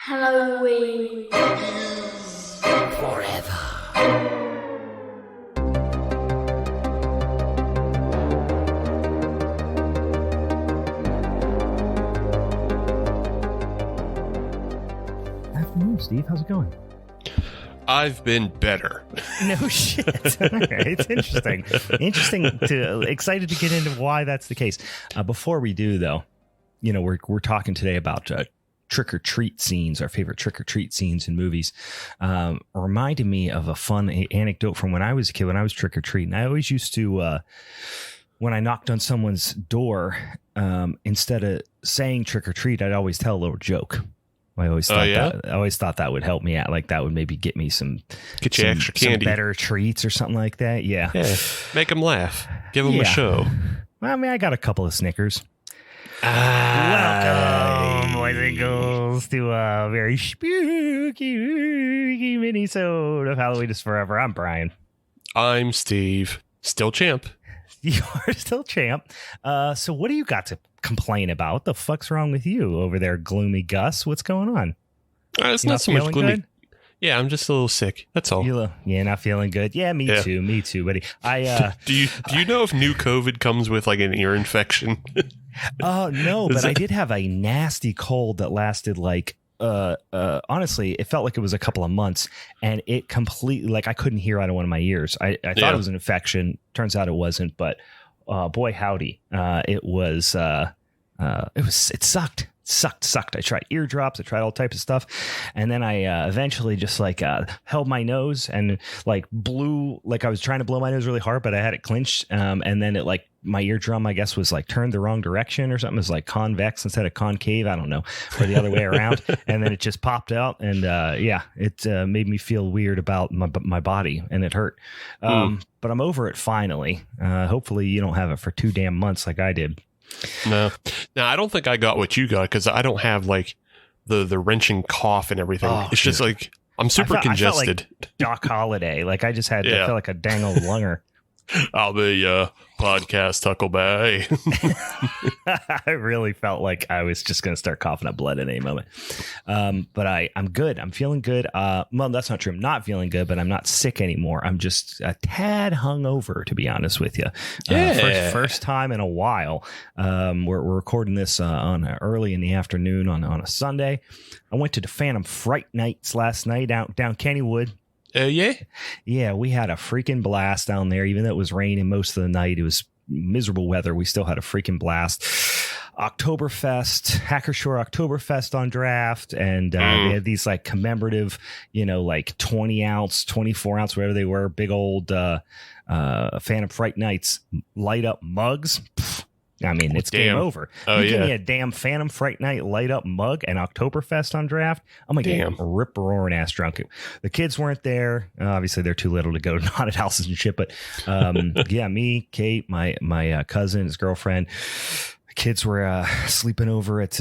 Halloween forever. Afternoon, Steve. How's it going? I've been better. No shit. It's interesting. Excited to get into why that's the case. Before we do, though, you know, we're talking today about trick or treat scenes, our favorite trick or treat scenes in movies. Reminded me of a fun anecdote from when I was a kid. When I was trick or treating, I always used to when I knocked on someone's door, instead of saying trick or treat, I'd always tell a little joke. I always thought that would help me out. Like that would maybe get me extra candy, some better treats or something like that. Yeah. Make them laugh. Give them a show. Well, I mean, I got a couple of Snickers. Welcome, boys and girls, to a very spooky Minisode of Halloween is Forever. I'm Brian. I'm Steve. Still champ. You are still champ. So what do you got to complain about? What the fuck's wrong with you over there, gloomy Gus? What's going on? It's not so much gloomy. Good? Yeah, I'm just a little sick. That's all. You're not feeling good. Yeah, me too, buddy. Do you know if new COVID comes with like an ear infection? No, but I did have a nasty cold that lasted like honestly, it felt like it was a couple of months, and it completely, like, I couldn't hear out of one of my ears. I thought it was an infection. Turns out it wasn't, but boy howdy, it sucked. I tried eardrops, I tried all types of stuff, and then I eventually just held my nose and like blew, like I was trying to blow my nose really hard, but I had it clinched, and then it, like, my eardrum, I guess, was like turned the wrong direction or something. It was like convex instead of concave, I don't know, or the other way around, and then it just popped out, and it made me feel weird about my body, and it hurt, but I'm over it finally. Hopefully you don't have it for 2 damn months like I did. No, I don't think I got what you got, because I don't have like the wrenching cough and everything. It's just like I'm super congested. I felt like Doc Holliday. Like I just had, I felt like a dang old lunger. I'll be podcast Huckleberry. I really felt like I was just going to start coughing up blood at any moment. But I'm good. I'm feeling good. Well, that's not true. I'm not feeling good, but I'm not sick anymore. I'm just a tad hungover, to be honest with you. First time in a while. We're recording this on early in the afternoon on a Sunday. I went to the Phantom Fright Nights last night down Kennywood. Yeah, we had a freaking blast down there. Even though it was raining most of the night, it was miserable weather. We still had a freaking blast. Oktoberfest, Hackershore Oktoberfest on draft, and they had these like commemorative, like 20 ounce, 24 ounce, whatever they were, big old Phantom Fright Nights light up mugs. I mean, it's game over. You give me a damn Phantom Fright Night light up mug and Oktoberfest on draft, I'm going to get rip-roaring ass drunk. The kids weren't there. Obviously, they're too little to go to haunted houses and shit. But me, Kate, my cousin, his girlfriend, the kids were sleeping over at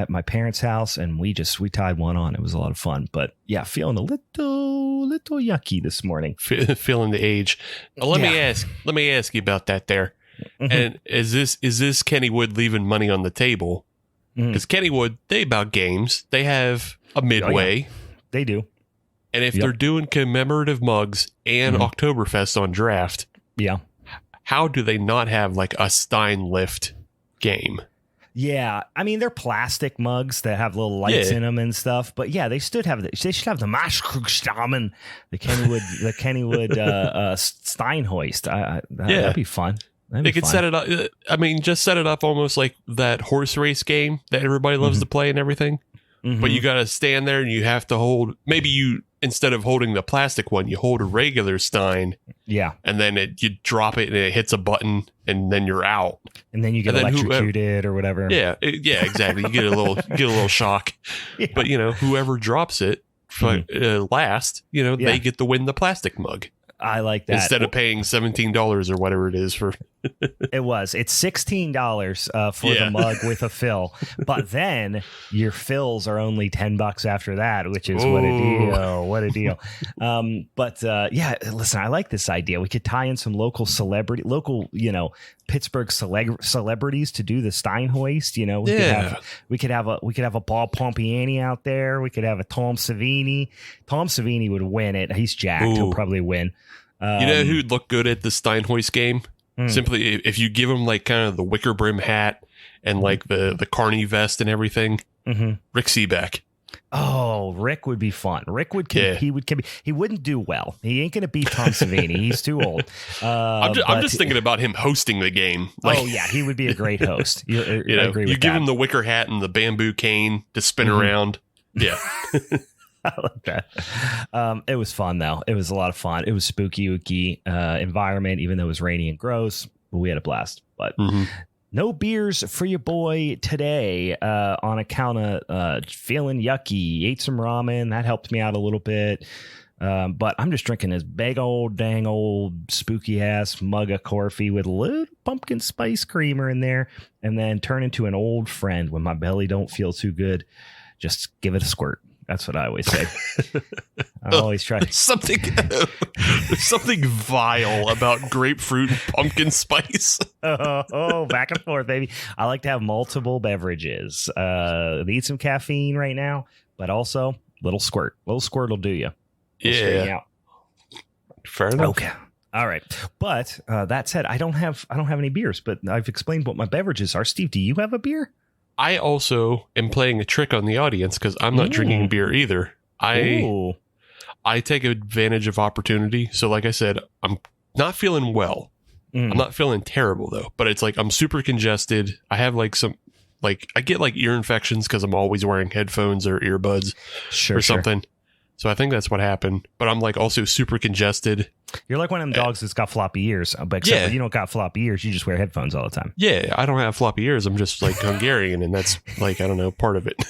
my parents' house, and we tied one on. It was a lot of fun. But yeah, feeling a little yucky this morning. Feeling the age. Let me ask you about that there. Mm-hmm. And is this Kennywood leaving money on the table? Because Kennywood, they about games. They have a Midway. Yeah. They do. And if they're doing commemorative mugs and Oktoberfest on draft, how do they not have like a Stein Lift game? Yeah, I mean, they're plastic mugs that have little lights in them and stuff. But yeah, they should have the Maschkrugstamen, the Kennywood Steinhoist. That'd be fun. They could set it up. I mean, just set it up almost like that horse race game that everybody loves to play and everything. But you got to stand there and you have to hold. Maybe you, instead of holding the plastic one, you hold a regular Stein. Yeah. And then you drop it and it hits a button and then you're out. And then you get electrocuted or whatever. Yeah. Exactly. You get a little shock. Yeah. But whoever drops it last, they get to win the plastic mug. I like that. Instead of paying $17 or whatever it is for. It's $16 for the mug with a fill, but then your fills are only $10 after that, which is what a deal. Listen, I like this idea. We could tie in some local Pittsburgh celebrities to do the Steinhoist. We could have a Bob Pompiani out there. We could have a Tom Savini. Tom Savini would win it. He's jacked. Ooh. He'll probably win. You know who'd look good at the Steinhoist game? Simply, if you give him like kind of the wicker brim hat and like the carny vest and everything, Rick Seaback. Oh, Rick would be fun. Rick would he wouldn't do well. He ain't going to beat Tom Savini. He's too old. I'm just thinking about him hosting the game. He would be a great host. I agree with you give him the wicker hat and the bamboo cane to spin around. Yeah. I like that. It was fun, though. It was a lot of fun. It was spooky, ooky environment, even though it was rainy and gross. But we had a blast. But no beers for your boy today on account of feeling yucky. Ate some ramen. That helped me out a little bit. But I'm just drinking this big old dang old spooky ass mug of coffee with a little pumpkin spice creamer in there, and then turn into an old friend when my belly don't feel too good. Just give it a squirt. That's what I always say. I always try. There's something vile about grapefruit and pumpkin spice. Back and forth, baby. I like to have multiple beverages. Need some caffeine right now, but also little squirt. Little squirt will do you. Yeah. Fair enough. Okay. All right. But that said, I don't have any beers, but I've explained what my beverages are. Steve, do you have a beer? I also am playing a trick on the audience because I'm not drinking beer either. I take advantage of opportunity. So like I said, I'm not feeling well. I'm not feeling terrible though, but it's like I'm super congested. I have like I get like ear infections because I'm always wearing headphones or earbuds or something. So I think that's what happened. But I'm like also super congested. You're like one of them dogs that's got floppy ears, but except when you don't got floppy ears, you just wear headphones all the time. Yeah, I don't have floppy ears. I'm just like Hungarian, and that's like, I don't know, part of it.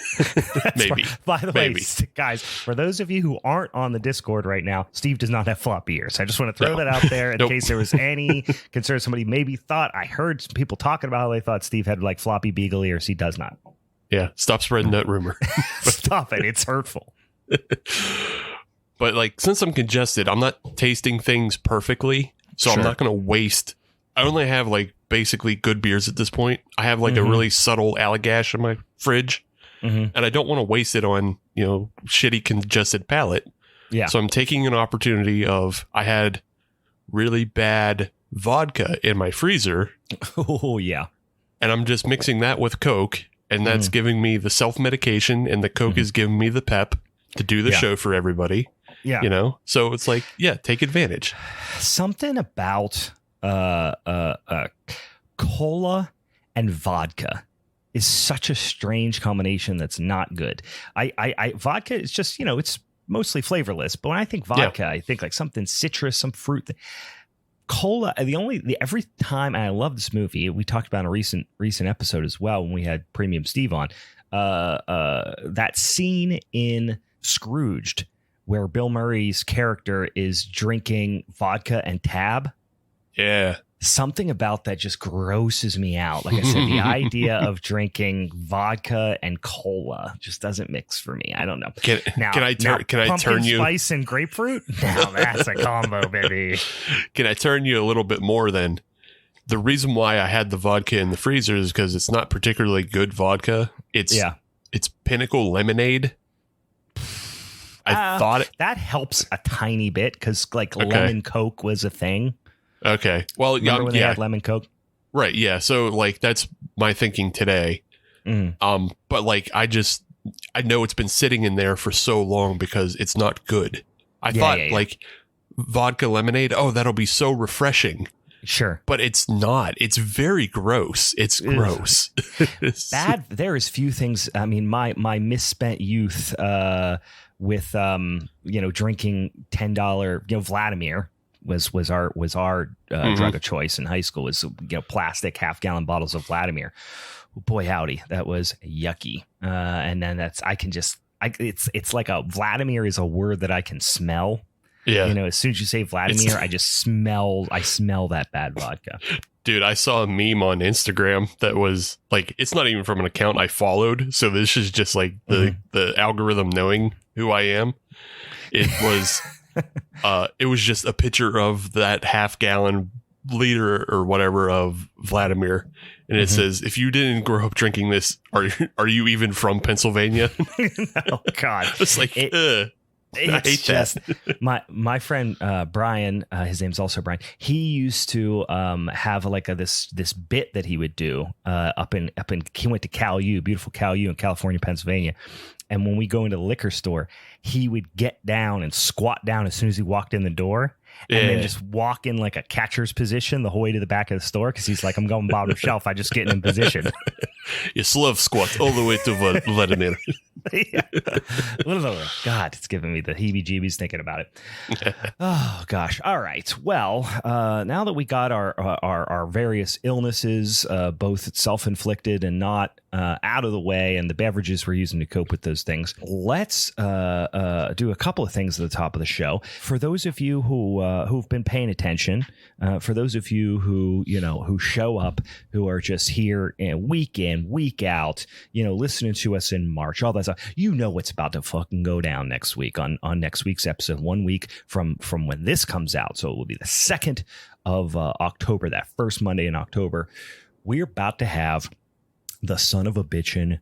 Maybe. By the way, guys, for those of you who aren't on the Discord right now, Steve does not have floppy ears. I just want to throw that out there in case there was any concern. Somebody maybe thought, I heard some people talking about how they thought Steve had like floppy beagle ears. He does not. Yeah, stop spreading that rumor. Stop it. It's hurtful. But like, since I'm congested, I'm not tasting things perfectly, so I'm not going to waste. I only have like basically good beers at this point. I have like a really subtle Allagash in my fridge, and I don't want to waste it on shitty congested palate. Yeah. So I'm taking an opportunity of I had really bad vodka in my freezer. Oh yeah. And I'm just mixing that with Coke, and that's giving me the self-medication, and the Coke is giving me the pep to do the show for everybody. Yeah. So it's like, take advantage. Something about cola and vodka is such a strange combination that's not good. I vodka is just, it's mostly flavorless, but when I think vodka, I think like something citrus, some fruit. Cola, every time, and I love this movie, we talked about in a recent episode as well when we had Premium Steve on, that scene in Scrooged where Bill Murray's character is drinking vodka and tab. Yeah. Something about that just grosses me out. Like I said, the idea of drinking vodka and cola just doesn't mix for me. I don't know. Can I turn you spice and grapefruit? Now that's a combo, baby. Can I turn you a little bit more then? The reason why I had the vodka in the freezer is because it's not particularly good vodka. It's Pinnacle Lemonade. I thought that helps a tiny bit because lemon Coke was a thing. Okay. Well, remember when they had lemon Coke? Right. Yeah. So like that's my thinking today. But like I know it's been sitting in there for so long because it's not good. I thought like vodka lemonade. Oh, that'll be so refreshing. Sure. But it's not. It's very gross. It's gross. Bad. There is few things. I mean, my misspent youth with drinking $10 Vladimir was our drug of choice in high school, was plastic half-gallon bottles of Vladimir. Boy howdy, that was yucky. And then it's like a Vladimir is a word that I can smell. Yeah. You know, as soon as you say Vladimir, I smell that bad vodka. Dude, I saw a meme on Instagram that was like, it's not even from an account I followed. So this is just like the algorithm knowing who I am. It was just a picture of that half-gallon liter or whatever of Vladimir. And it says, if you didn't grow up drinking this, are you even from Pennsylvania? Oh, God. It's like, I hate just that. my friend Brian, his name's also Brian. He used to have like this bit that he would do up in he went to Cal U, beautiful Cal U in California, Pennsylvania. And when we go into the liquor store, he would get down and squat down as soon as he walked in the door. And then just walk in like a catcher's position the whole way to the back of the store because he's like, I'm going bottom shelf. I just get in position. You slov squat all the way to Vladimir. Yeah. God, it's giving me the heebie-jeebies thinking about it. Oh, gosh. All right. Well, now that we got our various illnesses, both self-inflicted and not, out of the way, and the beverages we're using to cope with those things, let's do a couple of things at the top of the show. For those of you who've been paying attention, for those of you who show up, who are just here week in, week out, listening to us in March, all that stuff, what's about to fucking go down next week on next week's episode, 1 week from when this comes out. So it will be the 2nd of October, that first Monday in October. We're about to have the son of a bitchin'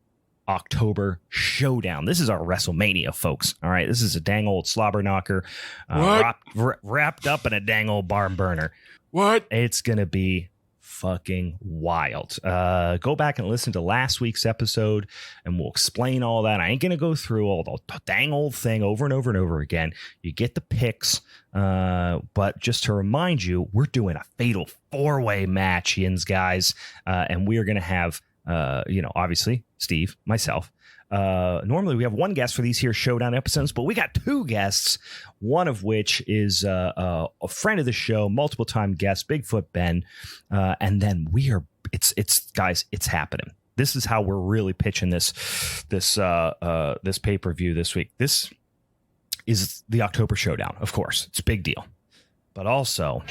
October showdown. This is our WrestleMania, folks. All right, this is a dang old slobber knocker wrapped up in a dang old barn burner. What? It's gonna be fucking wild. Go back and listen to last week's episode, and we'll explain all that. I ain't gonna go through all the dang old thing over and over and over again. You get the picks, but just to remind you, we're doing a fatal 4-way match, yins guys, and we are gonna have. Obviously, Steve, myself. Normally, we have one guest for these here showdown episodes, but we got 2 guests, one of which is a friend of the show, multiple time guest, Bigfoot Ben. And then guys, it's happening. This is how we're really pitching this pay-per-view this week. This is the October showdown. Of course, it's a big deal, but also.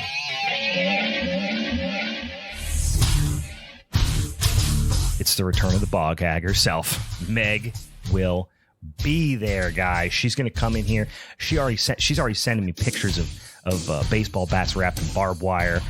It's the return of the bog hag herself. Meg will be there, guys. She's going to come in here. She's already sending me pictures of baseball bats wrapped in barbed wire.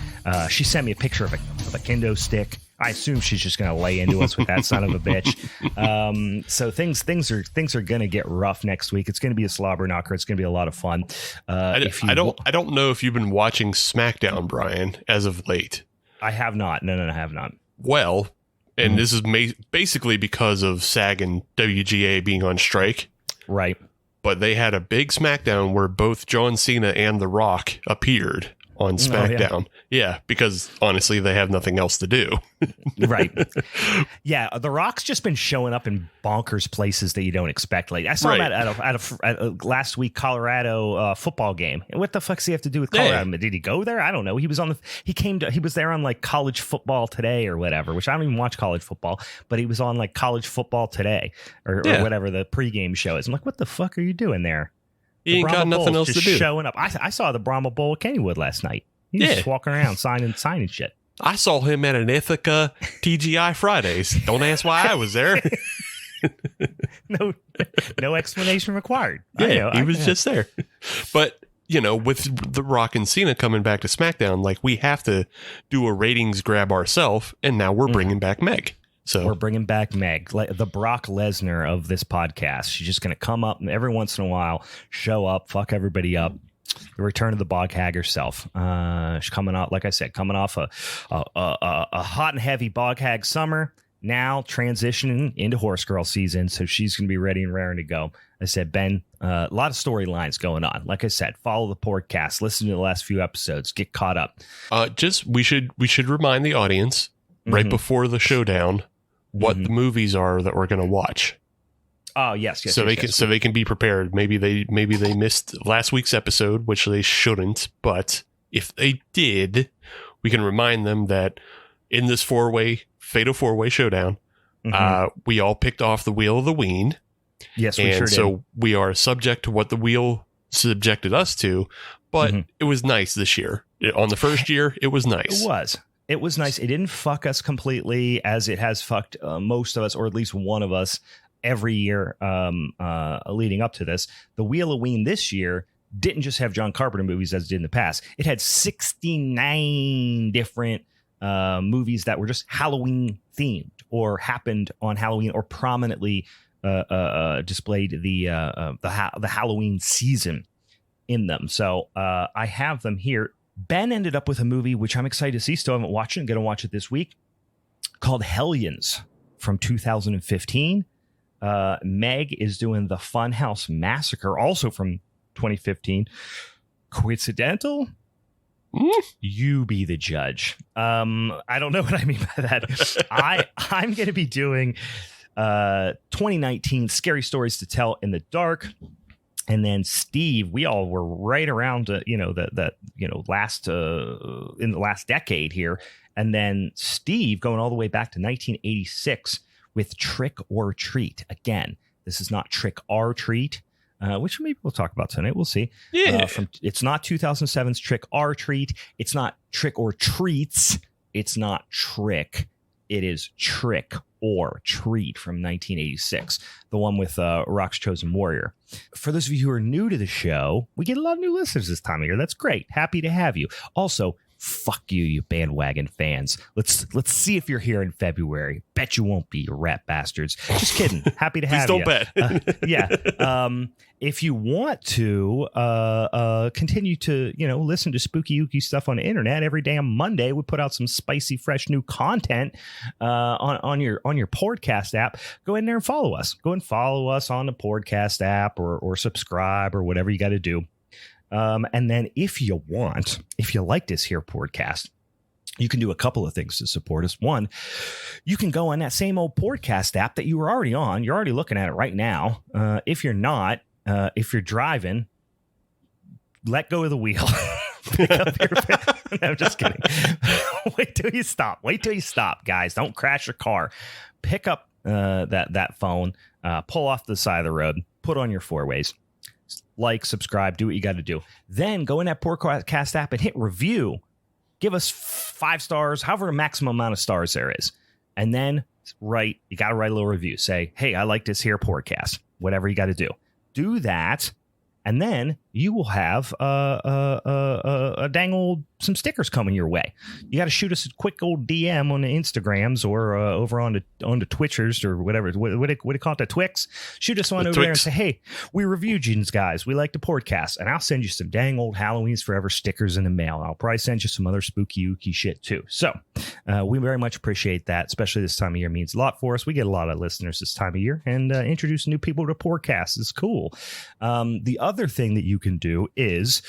She sent me a picture of a kendo stick. I assume she's just going to lay into us with that son of a bitch. So things are going to get rough next week. It's going to be a slobber knocker. It's going to be a lot of fun. I don't know if you've been watching SmackDown, Brian, as of late. I have not. No, I have not. Well. And this is basically because of SAG and WGA being on strike. Right. But they had a big SmackDown where both John Cena and The Rock appeared on SmackDown. Oh, yeah, because honestly, they have nothing else to do. Right. Yeah, The Rock's just been showing up in bonkers places that you don't expect. Like I saw him at a last week Colorado football game. What the fuck does he have to do with Colorado? Did he go there? I don't know. He was he was there on like College Football Today or whatever, which I don't even watch college football, but he was on like College Football Today or whatever the pregame show is. I'm like, what the fuck are you doing there? He ain't got nothing else to do. Showing up. I saw the Brahma Bull at Kennywood last night. He was just walking around signing shit. I saw him at an Ithaca TGI Fridays. Don't ask why I was there. No explanation required. Yeah, he was just there. But, with The Rock and Cena coming back to SmackDown, like we have to do a ratings grab ourselves, and now we're bringing back Meg. So we're bringing back Meg, the Brock Lesnar of this podcast. She's just going to come up and every once in a while, show up, fuck everybody up. The return of the bog hag herself. She's coming out, like I said, coming off a hot and heavy bog hag summer. Now transitioning into horse girl season, so she's going to be ready and raring to go. I said, Ben, a lot of storylines going on. Like I said, follow the podcast, listen to the last few episodes, get caught up. We should remind the audience right before the showdown what the movies are that we're going to watch. Oh, yes. So they can be prepared. Maybe they missed last week's episode, which they shouldn't. But if they did, we can remind them that in this fatal 4-way showdown, we all picked off the wheel of the ween. Yes, we sure did. So we are subject to what the wheel subjected us to, but it was nice this year. On the first year, it was nice. It was nice. It didn't fuck us completely as it has fucked most of us, or at least one of us, every year leading up to this. The Wheel-O-Ween this year didn't just have John Carpenter movies as it did in the past. It had 69 different movies that were just Halloween themed or happened on Halloween or prominently displayed the Halloween season in them. So I have them here. Ben ended up with a movie which I'm excited to see. Still haven't watched it. I'm going to watch it this week, called Hellions from 2015. Meg is doing The Funhouse Massacre, also from 2015. Coincidental? You be the judge. I don't know what I mean by that. I'm going to be doing 2019 Scary Stories to Tell in the Dark. And then Steve, we all were right around, last in the last decade here. And then Steve going all the way back to 1986 with Trick or Treat. Again, this is not Trick or Treat, which maybe we'll talk about tonight. We'll see. Yeah. It's not 2007's Trick or Treat. It's not Trick or Treats. It's not Trick. It is Trick or Treat from 1986, the one with Rock's Chosen Warrior. For those of you who are new to the show, we get a lot of new listeners this time of year. That's great. Happy to have you. Also, fuck you, you bandwagon fans. Let's see if you're here in February. Bet you won't be, you rat bastards. Just kidding. Happy to have you. Please don't bet. Yeah. If you want to continue to, listen to spooky ooky stuff on the internet every damn Monday, we put out some spicy, fresh new content on your podcast app. Go in there and follow us. Go and follow us on the podcast app or subscribe or whatever you got to do. And then if you like this here podcast, you can do a couple of things to support us. One, you can go on that same old podcast app that you were already on. You're already looking at it right now. If you're not, if you're driving, let go of the wheel. Pick up your no, I'm just kidding. Wait till you stop, guys. Don't crash your car. Pick up that phone, pull off the side of the road, put on your four ways. Like, subscribe, do what you got to do. Then go in that podcast app and hit review. Give us 5 stars, however the maximum amount of stars there is. And then you got to write a little review. Say, hey, I like this here podcast. Whatever you got to do. Do that. And then you will have a dang old some stickers coming your way. You got to shoot us a quick old DM on the Instagrams or over on the Twitchers or whatever. What do you call it? The Twix. Shoot us on over there and say, hey, we reviewed you guys. We like the podcast. And I'll send you some dang old Halloween's Forever stickers in the mail. I'll probably send you some other spooky ooky shit too. So we very much appreciate that, especially this time of year. It means a lot for us. We get a lot of listeners this time of year, and introduce new people to podcast is cool. The other thing that you can do is,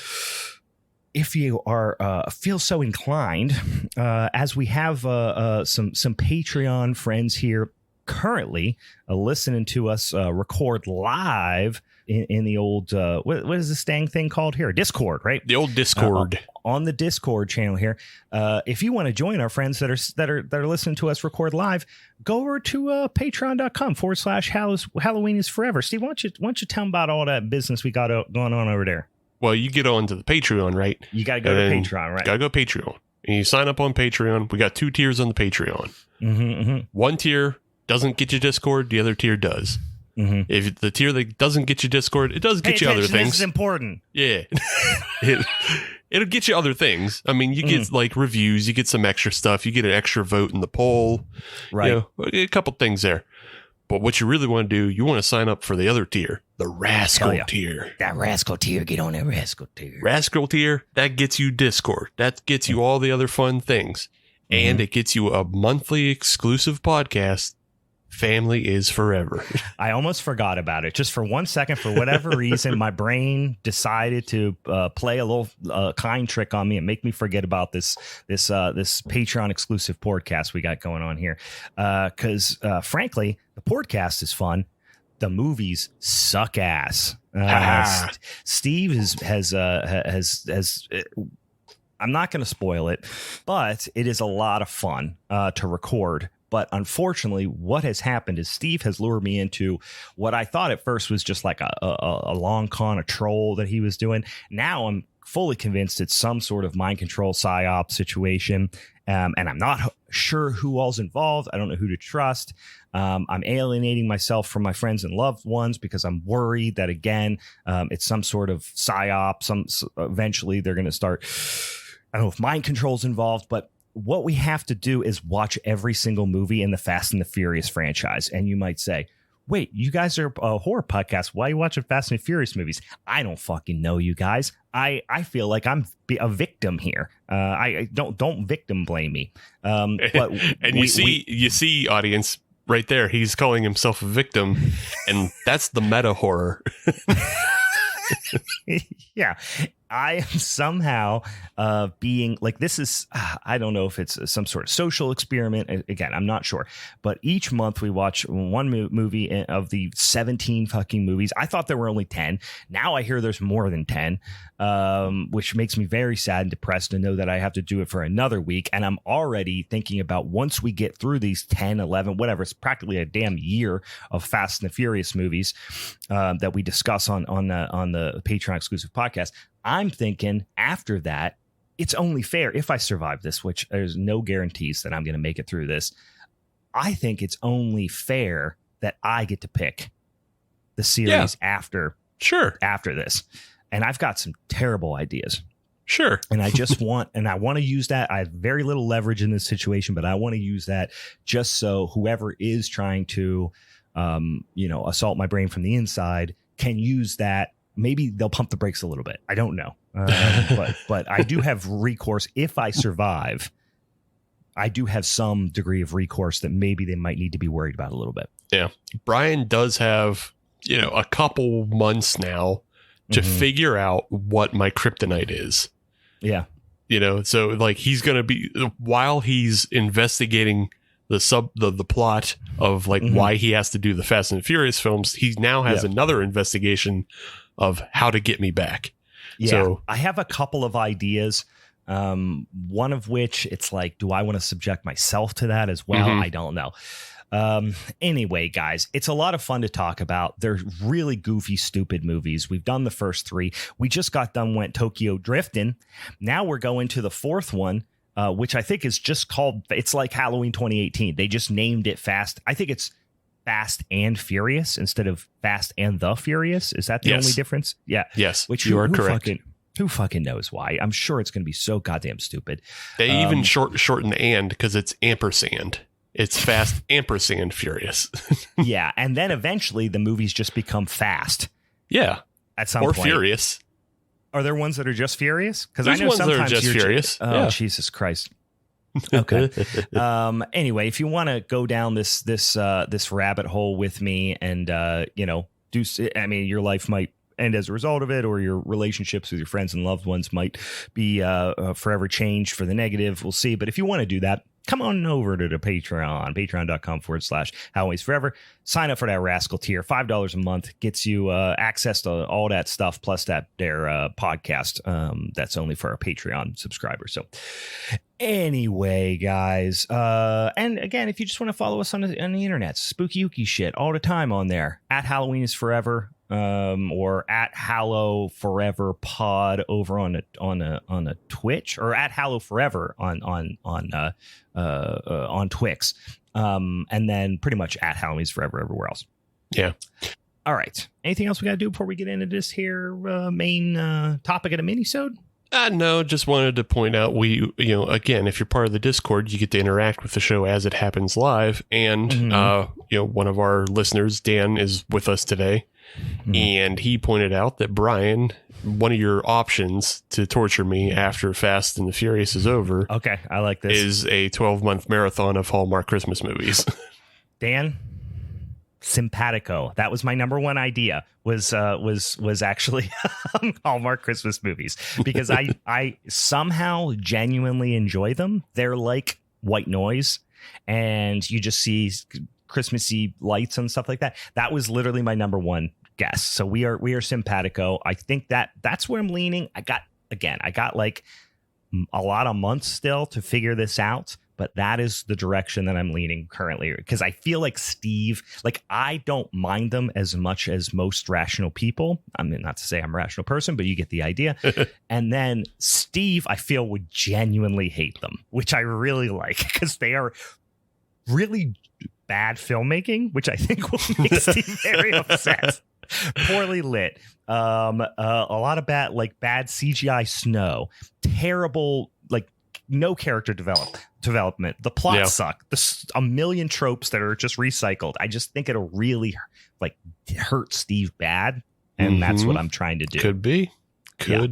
if you are feel so inclined, as we have some Patreon friends here currently listening to us record live in the old what is this dang thing called here? Discord, right? The old Discord. On the Discord channel here. If you want to join our friends that are listening to us record live, go over to patreon.com/Halloween is Forever. Steve, why don't you tell them about all that business we got going on over there? Well, you get on to the Patreon, right? You got to go to Patreon, right? Got to go Patreon. And you sign up on Patreon. We got 2 tiers on the Patreon. One tier doesn't get you Discord. The other tier does. If the tier that doesn't get you Discord, it does get you other things. This is important. Yeah. It'll get you other things. I mean, you get like reviews. You get some extra stuff. You get an extra vote in the poll. Right. A couple things there. But what you really want to do, you want to sign up for the other tier, the Rascal tier. That Rascal tier, get on that Rascal tier. Rascal tier, that gets you Discord. That gets you all the other fun things. And it gets you a monthly exclusive podcast, Family is Forever. I almost forgot about it. Just for 1 second, for whatever reason, my brain decided to play a little kind trick on me and make me forget about this Patreon exclusive podcast we got going on here. Because frankly, the podcast is fun. The movies suck ass. Steve has I'm not going to spoil it, but it is a lot of fun to record But unfortunately, what has happened is Steve has lured me into what I thought at first was just like a long con, a troll that he was doing. Now I'm fully convinced it's some sort of mind control psyop situation. And I'm not sure who all's involved. I don't know who to trust. I'm alienating myself from my friends and loved ones because I'm worried that, again, it's some sort of psyop. Eventually they're going to start. I don't know if mind control's involved, but what we have to do is watch every single movie in the Fast and the Furious franchise. And you might say, wait, you guys are a horror podcast. Why are you watching Fast and Furious movies? I don't fucking know, you guys. I feel like I'm a victim here. I don't victim blame me. But and you see, audience, right there, he's calling himself a victim, and that's the meta horror. Yeah. I am somehow being like, this is, I don't know if it's some sort of social experiment. Again, I'm not sure. But each month we watch one movie of the 17 fucking movies. I thought there were only 10. Now I hear there's more than 10, which makes me very sad and depressed to know that I have to do it for another week. And I'm already thinking about once we get through these 10, 11, whatever, it's practically a damn year of Fast and the Furious movies that we discuss on the Patreon exclusive podcast. I'm thinking after that, it's only fair if I survive this, which there's no guarantees that I'm going to make it through this. I think it's only fair that I get to pick the series after this. And I've got some terrible ideas. Sure. And I just want to use that. I have very little leverage in this situation, but I want to use that just so whoever is trying to, assault my brain from the inside can use that. Maybe they'll pump the brakes a little bit. I don't know. But I do have recourse. If I survive, I do have some degree of recourse that maybe they might need to be worried about a little bit. Yeah. Brian does have, a couple months now to figure out what my kryptonite is. Yeah. So like he's going to be, while he's investigating the plot of like why he has to do the Fast and Furious films, he now has another investigation of how to get me back. Yeah, so I have a couple of ideas. One of which it's like, do I want to subject myself to that as well? I don't know. Anyway, guys, it's a lot of fun to talk about. They're really goofy, stupid movies. We've done the first three. We just went Tokyo Drifting. Now we're going to the fourth one, which I think is just called, it's like Halloween 2018. They just named it Fast. I think it's Fast and Furious instead of Fast and the Furious. Is that the only difference? Yeah. Yes. Which you are correct. Who fucking knows why? I'm sure it's going to be so goddamn stupid. They even shorten and because it's ampersand. It's Fast ampersand Furious. Yeah. And then eventually the movies just become fast. Yeah. At some point. Or Furious. Are there ones that are just Furious? Because I know ones sometimes that are just Furious. Oh, Jesus Christ. Okay. Anyway, if you want to go down this rabbit hole with me and your life might end as a result of it, or your relationships with your friends and loved ones might be forever changed for the negative. We'll see. But if you want to do that, come on over to the patreon.com/Halloween's Forever. Sign up for that rascal tier. $5 a month gets you access to all that stuff, plus their podcast that's only for our Patreon subscribers. So anyway, guys, and again, if you just want to follow us on the internet, spooky ooky shit all the time on there at Halloween is Forever. Or at Hallow Forever Pod over on a Twitch, or at Hallow Forever on Twix, and then pretty much at Halloween's Forever everywhere else. Yeah. All right. Anything else we got to do before we get into this here main topic of the minisode? No, just wanted to point out again, if you're part of the Discord, you get to interact with the show as it happens live, and one of our listeners, Dan, is with us today. And he pointed out that Brian, one of your options to torture me after Fast and the Furious is over, okay, I like this, is a 12-month marathon of Hallmark Christmas movies. Dan, simpatico. That was my number one idea. Was actually Hallmark Christmas movies, because I somehow genuinely enjoy them. They're like white noise, and you just see Christmassy lights and stuff like that. That was literally my number one guess. So we are simpatico. I think that's where I'm leaning. I got like a lot of months still to figure this out, but that is the direction that I'm leaning currently, because I feel like Steve, like, I don't mind them as much as most rational people. I mean, not to say I'm a rational person, but you get the idea. And then Steve, I feel, would genuinely hate them, which I really like, because they are really bad filmmaking, which I think will make Steve very upset. Poorly lit, a lot of bad CGI snow, terrible, like, no character development. The plot suck. There's a million tropes that are just recycled. I just think it'll really like hurt Steve bad, and that's what I'm trying to do. Could be. No,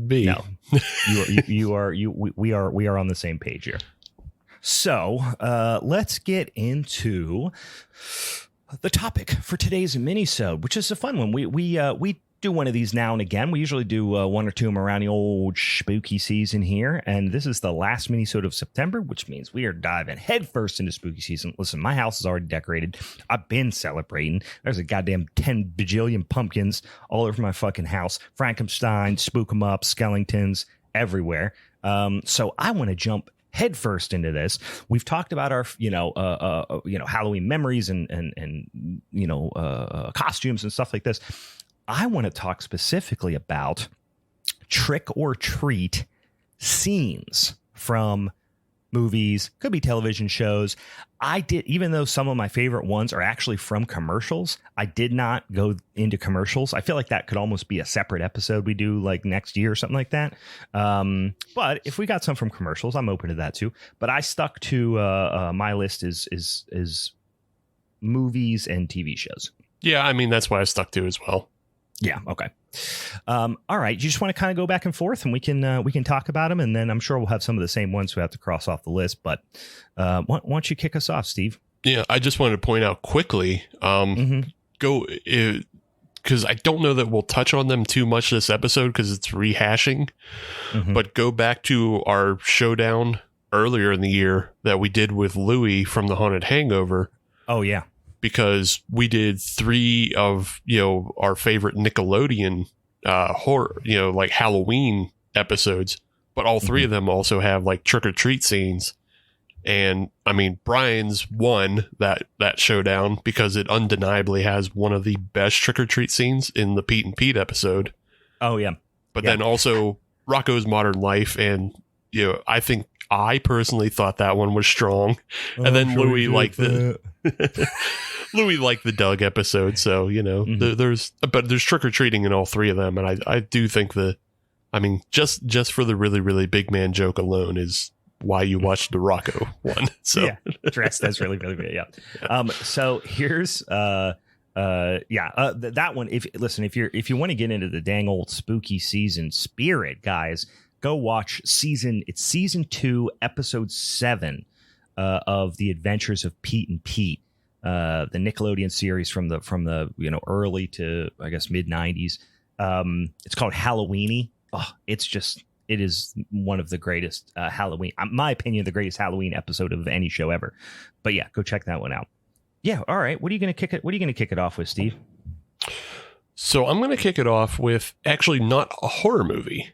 we are on the same page here. So let's get into the topic for today's minisode, which is a fun one. We do one of these now and again. We usually do one or two of them around the old spooky season here, and this is the last minisode of September, which means we are diving headfirst into spooky season. Listen, my house is already decorated. I've been celebrating. There's a goddamn 10 bajillion pumpkins all over my fucking house. Frankenstein, spook 'em up, skeletons everywhere. So I want to jump headfirst into this. We've talked about our, Halloween memories and costumes and stuff like this. I want to talk specifically about trick or treat scenes from movies, could be television shows. Even though some of my favorite ones are actually from commercials, I did not go into commercials. I feel like that could almost be a separate episode we do like next year or something like that. But if we got some from commercials, I'm open to that too. But I stuck to my list is movies and TV shows. Yeah, I mean, that's why I stuck to as well. Yeah. Okay. All right. You just want to kind of go back and forth, and we can talk about them, and then I'm sure we'll have some of the same ones we have to cross off the list. But why don't you kick us off, Steve? Yeah, I just wanted to point out quickly, because I don't know that we'll touch on them too much this episode because it's rehashing. But go back to our showdown earlier in the year that we did with Louie from The Haunted Hangover. Oh yeah. Because we did 3 of, our favorite Nickelodeon horror, like Halloween episodes, but all 3 of them also have like trick or treat scenes. And I mean, Brian's won that showdown because it undeniably has one of the best trick or treat scenes in the Pete and Pete episode. Oh yeah. But then also Rocco's Modern Life. And, I personally thought that one was strong. And then Louie liked Louie liked the Doug episode. So, there's trick or treating in all 3 of them. And I do think just for the really, really big man joke alone is why you watched the Rocco one. So yeah, that's really, really good. Yeah. So here's, that one, if you want to get into the dang old spooky season spirit, guys, go watch season 2, episode 7 of The Adventures of Pete and Pete, the Nickelodeon series from the early to I guess mid 90s. It's called Halloweeny. Oh, it is one of the greatest Halloween, in my opinion, the greatest Halloween episode of any show ever. But yeah, go check that one out. Yeah, all right. What are you gonna kick it off with, Steve? So I'm gonna kick it off with actually not a horror movie.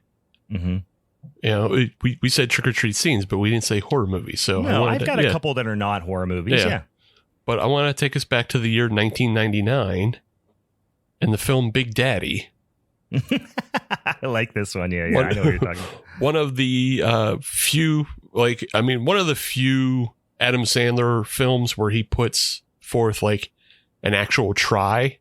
We said trick or treat scenes, but we didn't say horror movies. So no, I've got a couple that are not horror movies. Yeah. But I want to take us back to the year 1999 and the film Big Daddy. I like this one. Yeah, I know what you're talking about. One of the few Adam Sandler films where he puts forth like an actual try.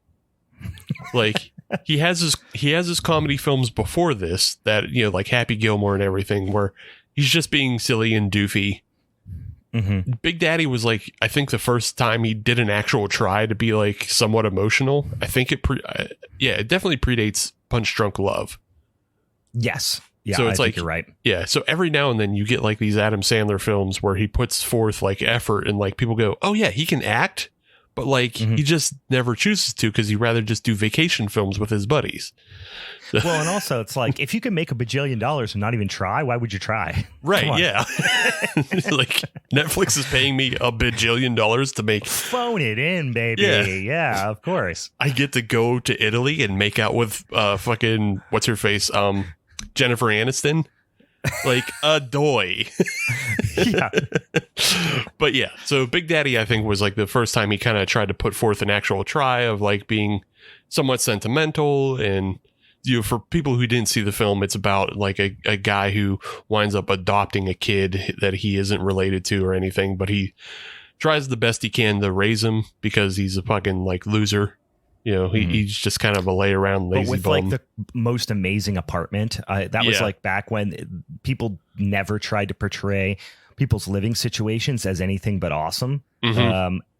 Like he has his comedy films before this that, like Happy Gilmore and everything, where he's just being silly and doofy. Big Daddy was like, I think the first time he did an actual try to be like somewhat emotional. I think it definitely predates Punch Drunk Love. Yes. Yeah, so it's I think you're right. Yeah. So every now and then you get like these Adam Sandler films where he puts forth like effort and like people go, oh yeah, he can act. But like he just never chooses to because he'd rather just do vacation films with his buddies. Well, and also it's like if you can make $1 billion and not even try, why would you try? Right. Yeah. Like Netflix is paying me $1 bajillion to make. Phone it in, baby. Yeah, of course. I get to go to Italy and make out with fucking what's her face? Jennifer Aniston. Like a doy. Yeah. But yeah, so Big Daddy, I think, was like the first time he kind of tried to put forth an actual try of like being somewhat sentimental. And, you know, for people who didn't see the film, it's about like a guy who winds up adopting a kid that he isn't related to or anything, but he tries the best he can to raise him because he's a fucking like loser. You know, he's just kind of a lay around lazy but with bum. like the most amazing apartment. That was like back when people never tried to portray people's living situations as anything but awesome.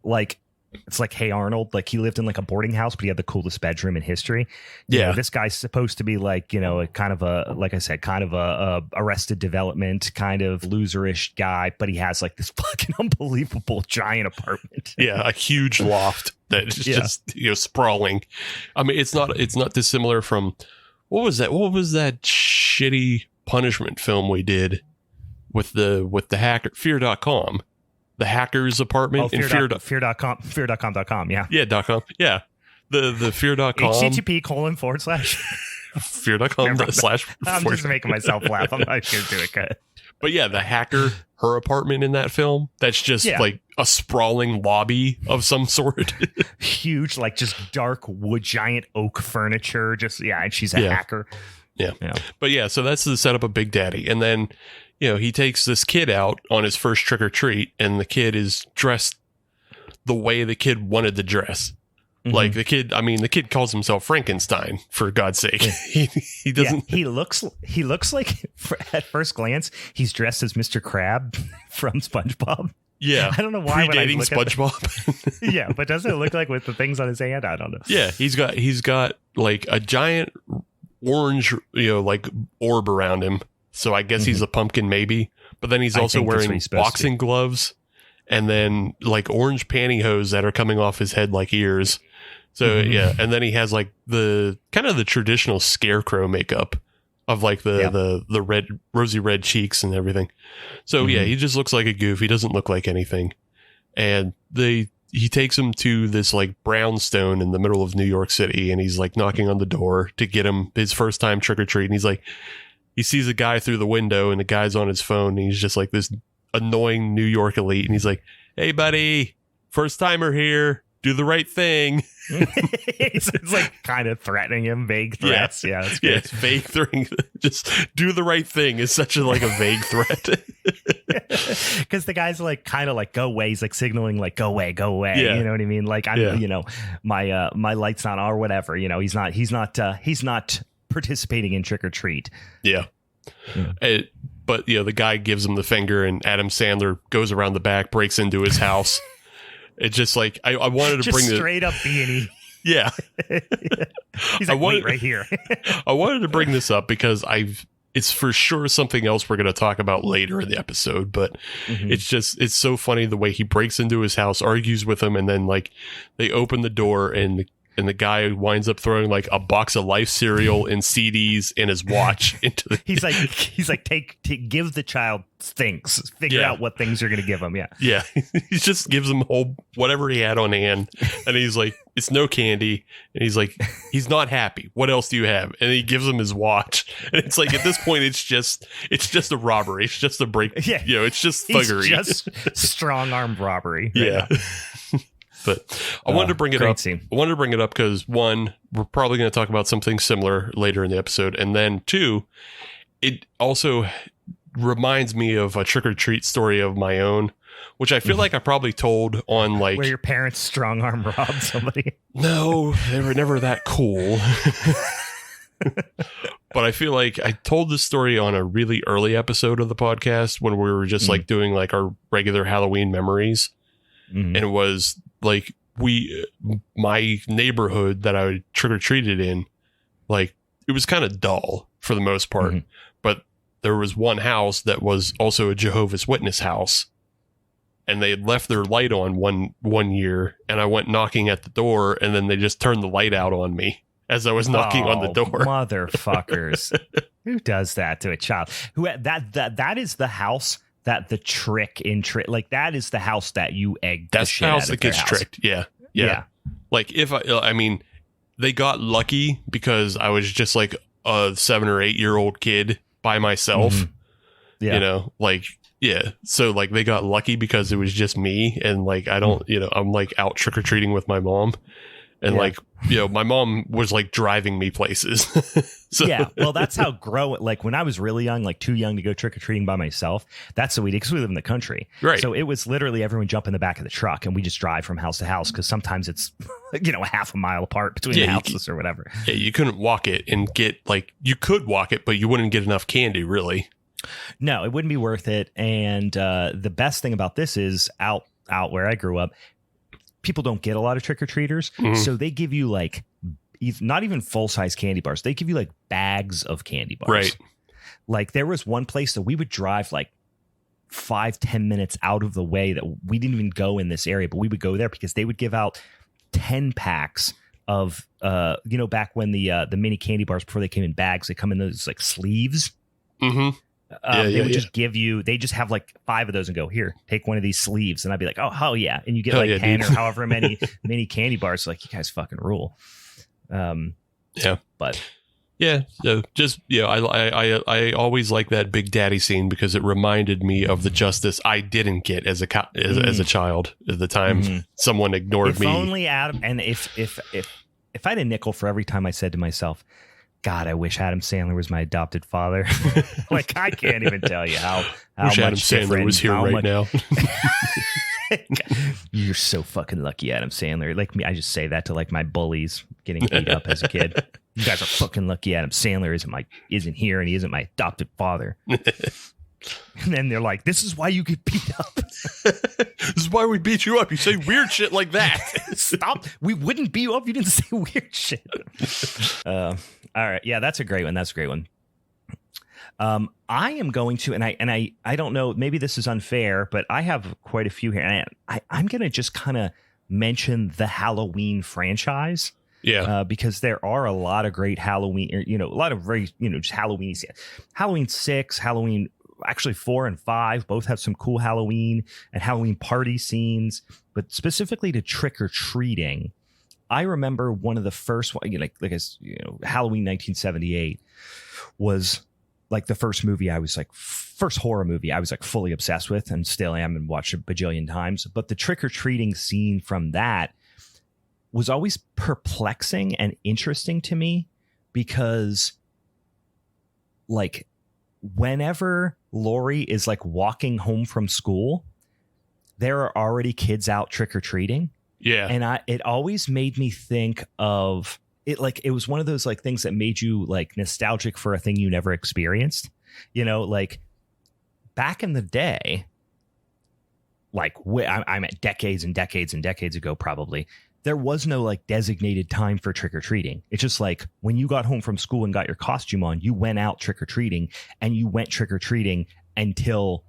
Like it's like, hey Arnold, like he lived in like a boarding house, but he had the coolest bedroom in history. You know, this guy's supposed to be like, you know, a kind of a, like I said, kind of a Arrested Development kind of loserish guy, but he has like this fucking unbelievable giant apartment. Yeah, a huge loft that is just, you know, sprawling. I mean, it's not dissimilar from what was that shitty punishment film we did with the hacker, Fear.com. The hacker's apartment in fear.com. Yeah. Yeah. .com. Yeah. The fear.com. http:// fear.com / I'm just making myself laugh. I'm not going to do it good. But yeah, the hacker, her apartment in that film, that's just like a sprawling lobby of some sort. Huge, like just dark wood, giant oak furniture. Just, and she's a hacker. Yeah. But yeah, so that's the setup of Big Daddy. And then, you know, he takes this kid out on his first trick or treat, and the kid is dressed the way the kid wanted to dress. Like the kid calls himself Frankenstein, for God's sake. He doesn't. He looks like at first glance he's dressed as Mr. Crab from SpongeBob. Yeah, I don't know why. Predating SpongeBob. Yeah, but doesn't it look like with the things on his hand? I don't know. Yeah, he's got like a giant orange, you know, like orb around him. So I guess he's a pumpkin, maybe. But then he's also wearing boxing gloves and then like orange pantyhose that are coming off his head like ears. So yeah, and then he has like the kind of the traditional scarecrow makeup of like the red, rosy red cheeks and everything. So yeah, he just looks like a goof. He doesn't look like anything. And he takes him to this like brownstone in the middle of New York City, and he's like knocking on the door to get him his first time trick or treat. And he's like, he sees a guy through the window, and the guy's on his phone, and he's just like this annoying New York elite. And he's like, hey, buddy, first timer here. Do the right thing. It's like kind of threatening him, vague threats. Yeah, that's good. Yeah, it's vague threatening. Just do the right thing is such a vague threat. Because the guy's like kind of like go away. He's like signaling like go away. Yeah. You know what I mean? Like I'm, you know, my light's not on or whatever. You know, he's not participating in trick or treat. Yeah. But you know, the guy gives him the finger, and Adam Sandler goes around the back, breaks into his house. It's just like I wanted to just bring straight up B&E. Yeah. He's like, wait right here. I wanted to bring this up because it's for sure something else we're going to talk about later in the episode, but it's so funny the way he breaks into his house, argues with him, and then like they open the door, and the guy winds up throwing like a box of Life cereal and CDs and his watch into the. He's like, give the child things. Figure out what things you're going to give him. Yeah. Yeah. He just gives him whatever he had on hand, and he's like, it's no candy, and he's like, he's not happy. What else do you have? And he gives him his watch, and it's like at this point, it's just a robbery. It's just a break. Yeah. You know, it's just thuggery. It's just strong armed robbery. Yeah. But I wanted to bring it up. Scene. I wanted to bring it up because one, we're probably going to talk about something similar later in the episode, and then two, it also reminds me of a trick or treat story of my own, which I feel like I probably told on like where your parents strong arm robbed somebody. No, they were never that cool. But I feel like I told this story on a really early episode of the podcast when we were just like doing like our regular Halloween memories, and it was like my neighborhood that I trick or treated in, like it was kind of dull for the most part, but there was one house that was also a Jehovah's Witness house, and they had left their light on one year, and I went knocking at the door, and then they just turned the light out on me as I was knocking on the door. Motherfuckers. Who does that to a child? That is the house that the trick like that is the house that you egg. That's the house that gets tricked. Yeah. Like if I mean, they got lucky because I was just like a 7 or 8 year old kid by myself. You know, like Yeah. So like they got lucky because it was just me. And like, I don't, I'm like out trick or treating with my mom. And like, my mom was like driving me places. So. Yeah. Well, that's how like when I was really young, like too young to go trick or treating by myself. That's what we did because we live in the country. Right. So it was literally everyone jump in the back of the truck and we just drive from house to house because sometimes it's, half a mile apart between the houses or whatever. Yeah. You couldn't walk it and get you could walk it, but you wouldn't get enough candy really. No, it wouldn't be worth it. And the best thing about this is out where I grew up, people don't get a lot of trick-or-treaters. Mm-hmm. So they give you like not even full-size candy bars. They give you like bags of candy bars. Right. Like there was one place that we would drive like 5-10 minutes out of the way that we didn't even go in this area, but we would go there because they would give out 10 packs of back when the mini candy bars before they came in bags, they come in those like sleeves. Mm-hmm. They would just they just have like 5 of those and go, here, take one of these sleeves. And I'd be like, oh, hell yeah. And you get 10 or however many mini candy bars. Like, you guys fucking rule. But yeah, just, I always like that Big Daddy scene because it reminded me of the justice I didn't get as a child at the time. Someone ignored me. If only Adam. And if I had a nickel for every time I said to myself, God, I wish Adam Sandler was my adopted father. Like, I can't even tell you how wish much Adam Sandler was here right now. You're so fucking lucky, Adam Sandler. Like me, I just say that to like my bullies getting beat up as a kid. You guys are fucking lucky Adam Sandler isn't here and he isn't my adopted father. And then they're like, this is why you get beat up. This is why we beat you up. You say weird shit like that. Stop. We wouldn't beat you up. You didn't say weird shit. All right. Yeah, that's a great one. That's a great one. I am going to, and I don't know, maybe this is unfair, but I have quite a few here. And I'm going to just kind of mention the Halloween franchise. Yeah. Because there are a lot of great Halloween, a lot of very, just Halloween. Halloween 6, Halloween, actually 4 and 5 both have some cool Halloween and Halloween party scenes, but specifically to trick or treating. I remember one of the first one, Halloween 1978 was like the first movie first horror movie I was like fully obsessed with and still am and watched a bajillion times. But the trick or treating scene from that was always perplexing and interesting to me because like whenever Laurie is like walking home from school, there are already kids out trick or treating. Yeah. And it always made me think of it. Like it was one of those like things that made you like nostalgic for a thing you never experienced, like back in the day, like I'm at decades and decades and decades ago, probably there was no like designated time for trick or treating. It's just like when you got home from school and got your costume on, you went out trick or treating and you went trick or treating until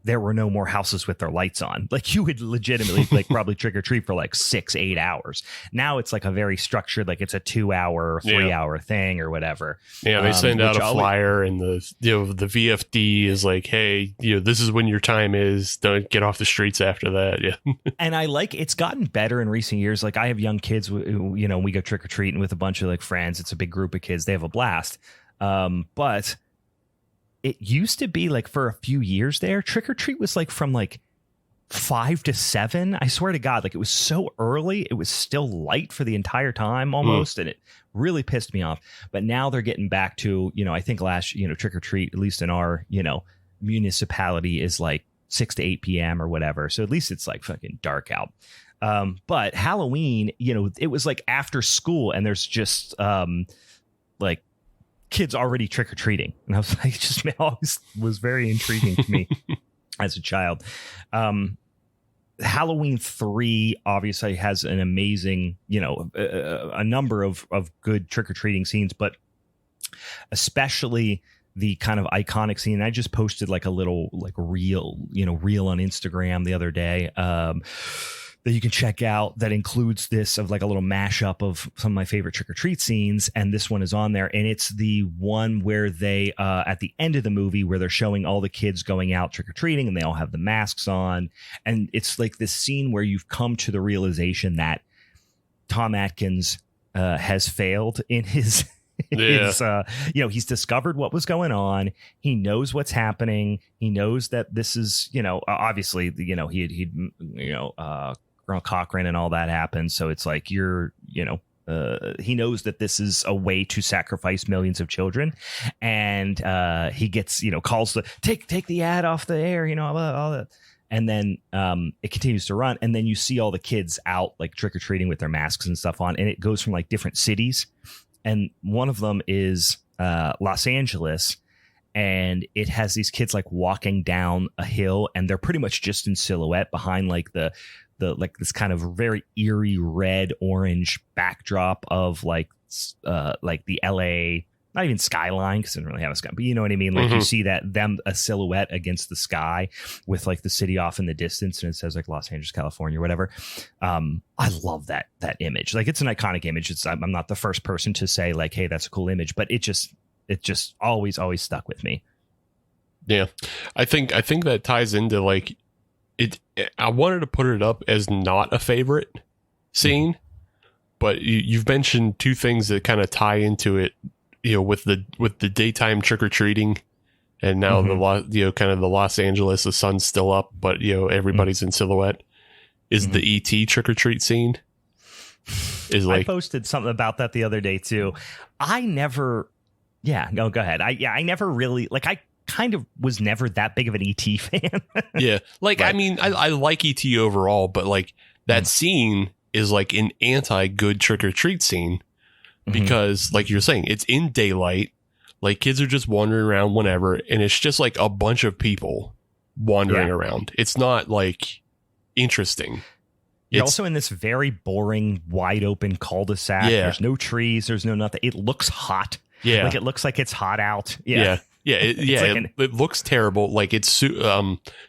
there were no more houses with their lights on. Like you would legitimately like probably trick or treat for like 6-8 hours. Now it's like a very structured, like it's a 2-hour, 3-hour thing or whatever. Yeah. They send out a flyer and the VFD is like, hey, this is when your time is. Don't get off the streets after that. Yeah. And it's gotten better in recent years. Like I have young kids who, we go trick or treating with a bunch of like friends. It's a big group of kids. They have a blast. But it used to be like for a few years there, trick or treat was like from like 5 to 7. I swear to God, like it was so early. It was still light for the entire time almost. And it really pissed me off. But now they're getting back to, I think last, trick or treat, at least in our, municipality is like 6 to 8 p.m. or whatever. So at least it's like fucking dark out. But Halloween, it was like after school and there's just like kids already trick-or-treating, and I was like, it always was very intriguing to me as a child. Halloween 3 obviously has an amazing, a number of good trick-or-treating scenes, but especially the kind of iconic scene. I just posted like a little like reel on Instagram the other day that you can check out that includes this of like a little mashup of some of my favorite trick or treat scenes. And this one is on there. And it's the one where they at the end of the movie where they're showing all the kids going out trick or treating and they all have the masks on. And it's like this scene where you've come to the realization that Tom Atkins has failed in his Yeah. is, he's discovered what was going on. He knows what's happening. He knows that this is, obviously, Colonel Cochrane and all that happened. So it's like he knows that this is a way to sacrifice millions of children, and he gets calls to take the ad off the air, all that. And then it continues to run, and then you see all the kids out like trick or treating with their masks and stuff on, and it goes from like different cities, and one of them is Los Angeles, and it has these kids like walking down a hill, and they're pretty much just in silhouette behind like the like this kind of very eerie red orange backdrop of like the LA, not even skyline because it doesn't really have a sky, but you know what I mean? Like you see a silhouette against the sky with like the city off in the distance, and it says like Los Angeles, California, or whatever. I love that image. Like it's an iconic image. I'm not the first person to say like, hey, that's a cool image, but it just always stuck with me. Yeah. I think that ties into like it. I wanted to put it up as not a favorite scene, but you've mentioned two things that kind of tie into it, with the daytime trick-or-treating, and now kind of the Los Angeles, the sun's still up, but everybody's in silhouette, is the ET trick-or-treat scene. Is like, I posted something about that the other day too. Go ahead. I never really like, I kind of was never that big of an ET fan. Yeah. Like, but, I mean, I like ET overall, but like that scene is like an anti-good trick-or-treat scene. Because like you're saying, it's in daylight, like kids are just wandering around whenever, and it's just like a bunch of people wandering around. It's not like interesting. You're also in this very boring, wide open cul-de-sac. Yeah. There's no trees. There's no nothing. It looks hot. Yeah. Like it looks like it's hot out. Yeah. Yeah. It looks terrible. Like it's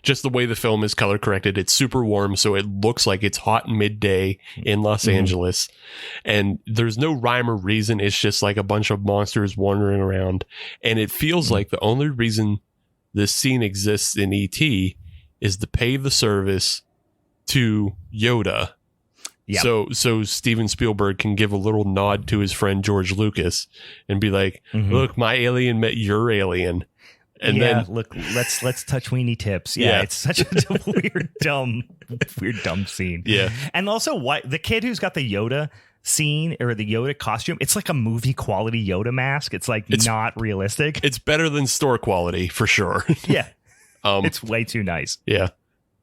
just the way the film is color corrected. It's super warm. So it looks like it's hot midday in Los Angeles, and there's no rhyme or reason. It's just like a bunch of monsters wandering around. And it feels like the only reason this scene exists in ET is to pay the service to Yoda. Yep. So Steven Spielberg can give a little nod to his friend George Lucas and be like, look, my alien met your alien. And then look, let's touch weenie tips. Yeah. It's such a weird dumb scene. Yeah. And also the kid who's got the Yoda scene or the Yoda costume, it's like a movie quality Yoda mask. It's not realistic. It's better than store quality for sure. Yeah. It's way too nice. Yeah.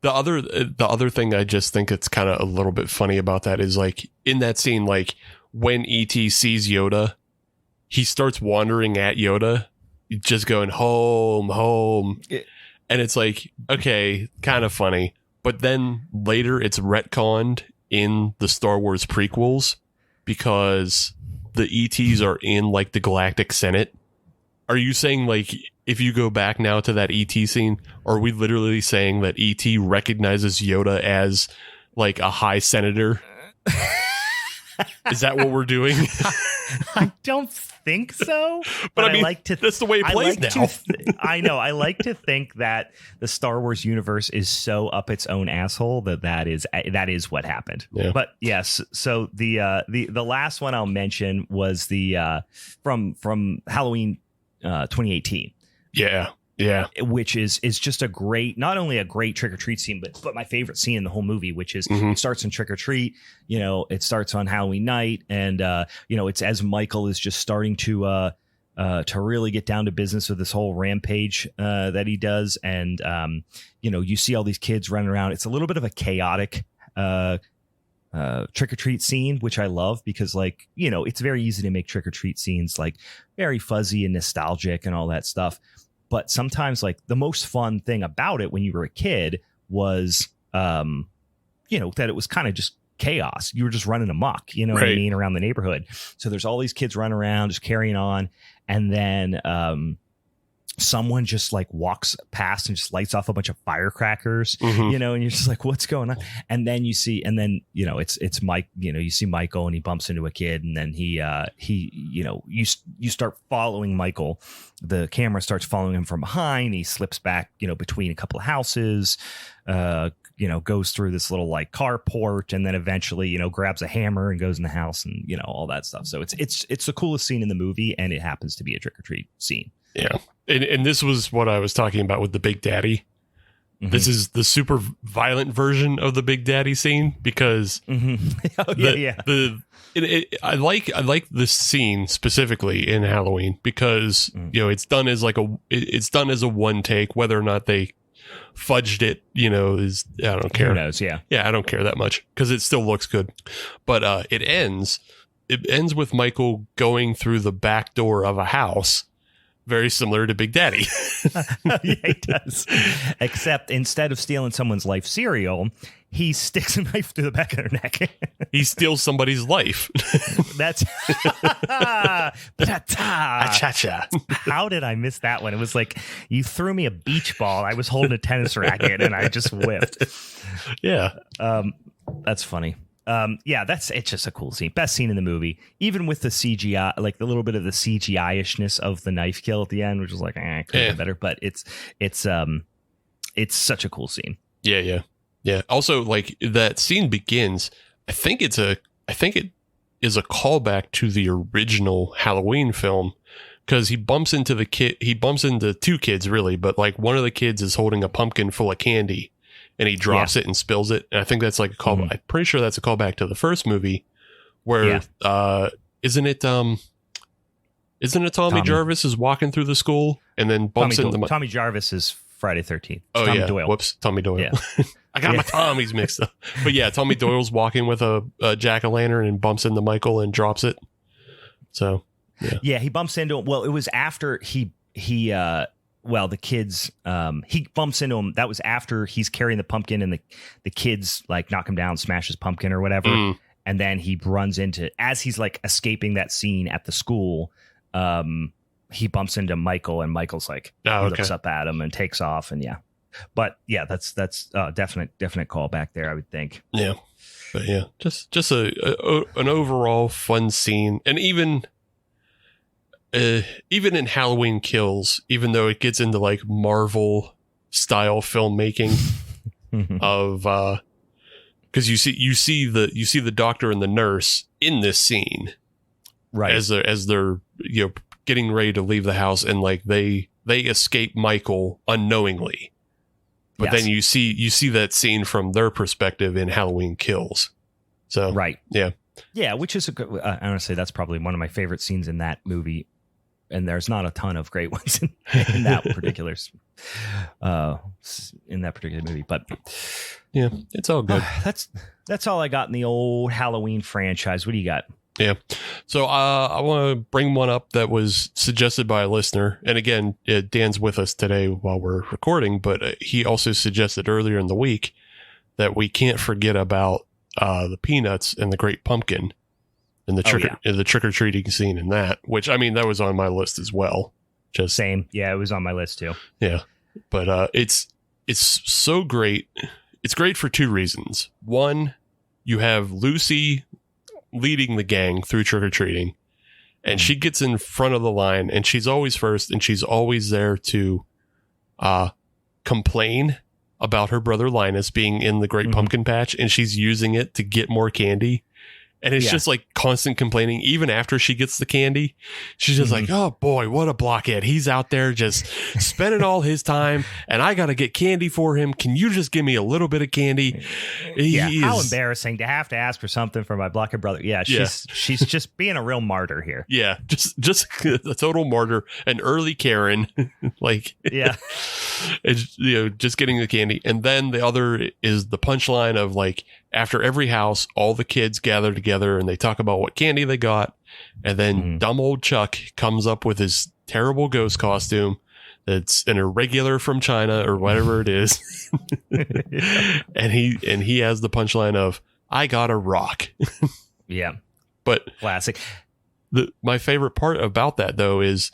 The other thing I just think it's kind of a little bit funny about that is like in that scene, like when E.T. sees Yoda, he starts wandering at Yoda, just going home. And it's like, okay, kind of funny. But then later it's retconned in the Star Wars prequels because the ETs are in like the Galactic Senate. Are you saying like, if you go back now to that ET scene, are we literally saying that ET recognizes Yoda as like a high senator? Is that what we're doing? I don't think so. But I mean, like to that's the way it plays now. I know. I like to think that the Star Wars universe is so up its own asshole that is what happened. Yeah. But yes, so the last one I'll mention was the from Halloween 2018. Yeah. Which is just not only a great trick or treat scene, but my favorite scene in the whole movie, which is it starts in trick or treat. It starts on Halloween night, and it's as Michael is just starting to really get down to business with this whole rampage that he does, and you see all these kids running around. It's a little bit of a chaotic trick or treat scene, which I love because it's very easy to make trick or treat scenes like very fuzzy and nostalgic and all that stuff. But sometimes like the most fun thing about it when you were a kid was, that it was kind of just chaos. You were just running amok, what I mean, around the neighborhood. So there's all these kids running around, just carrying on. And then someone just like walks past and just lights off a bunch of firecrackers, and you're just like, what's going on? And then it's Mike, you see Michael and he bumps into a kid, and then you start following Michael. The camera starts following him from behind. He slips back, between a couple of houses, goes through this little like carport and then eventually, grabs a hammer and goes in the house and, all that stuff. So it's the coolest scene in the movie, and it happens to be a trick or treat scene. Yeah. And this was what I was talking about with the Big Daddy. Mm-hmm. This is the super violent version of the Big Daddy scene because I like this scene specifically in Halloween because it's done as a one take. Whether or not they fudged it, is I don't care. Who knows? Yeah, I don't care that much because it still looks good. But it ends with Michael going through the back door of a house. Very similar to Big Daddy. Yeah, he does. Except instead of stealing someone's life cereal, he sticks a knife through the back of their neck. He steals somebody's life. That's cha-cha. How did I miss that one? It was like you threw me a beach ball. I was holding a tennis racket and I just whipped. Yeah. That's funny. It's just a cool scene. Best scene in the movie, even with the CGI, like the little bit of the CGI-ishness of the knife kill at the end, which is like, could be better, but it's such a cool scene. Yeah. Also, like that scene begins. I think it is a callback to the original Halloween film because he bumps into two kids really, but like one of the kids is holding a pumpkin full of candy. And he drops it and spills it. And I think that's like a call. Mm-hmm. I'm pretty sure that's a callback to the first movie where isn't it Tommy Jarvis is walking through the school and then bumps into Tommy Jarvis is Friday 13th. Oh, Tommy yeah. Doyle. Whoops. Tommy Doyle. Yeah. I got my Tommies mixed up. But yeah, Tommy Doyle's walking with a jack-o'-lantern and bumps into Michael and drops it. So, yeah. Yeah, he bumps into him. Well, it was after the kids, he bumps into him. That was after he's carrying the pumpkin and the kids like knock him down, smash his pumpkin or whatever. Mm. And then he runs into, as he's like escaping that scene at the school, he bumps into Michael and Michael's like, looks up at him and takes off. And but that's definite callback there, I would think. Yeah. But yeah, just an overall fun scene. And even in Halloween Kills, even though it gets into like Marvel style filmmaking of because you see the doctor and the nurse in this scene, right, as they're getting ready to leave the house, and like they escape Michael unknowingly, but then you see that scene from their perspective in Halloween Kills. So right, which is honestly that's probably one of my favorite scenes in that movie. And there's not a ton of great ones in that particular movie, but yeah, it's all good. That's all I got in the old Halloween franchise. What do you got? Yeah, so I want to bring one up that was suggested by a listener, and again, Dan's with us today while we're recording, but he also suggested earlier in the week that we can't forget about the Peanuts and the Great Pumpkin. And the trick-or-treating scene in that, which, I mean, that was on my list as well. Just same. Yeah, it was on my list too. Yeah. But it's so great. It's great for two reasons. One, you have Lucy leading the gang through trick-or-treating, and she gets in front of the line, and she's always first, and she's always there to complain about her brother Linus being in the Great Pumpkin Patch, and she's using it to get more candy. And it's just like constant complaining. Even after she gets the candy, she's just like, oh boy, what a blockhead. He's out there just spending all his time and I got to get candy for him. Can you just give me a little bit of candy? How embarrassing to have to ask for something for my blockhead brother. Yeah, she's just being a real martyr here. Yeah, just a total martyr, an early Karen. Like, it's, just getting the candy. And then the other is the punchline of like, after every house, all the kids gather together and they talk about what candy they got. And then dumb old Chuck comes up with his terrible ghost costume that's an irregular from China or whatever it is. And he has the punchline of, I got a rock. Yeah. But classic. My favorite part about that, though, is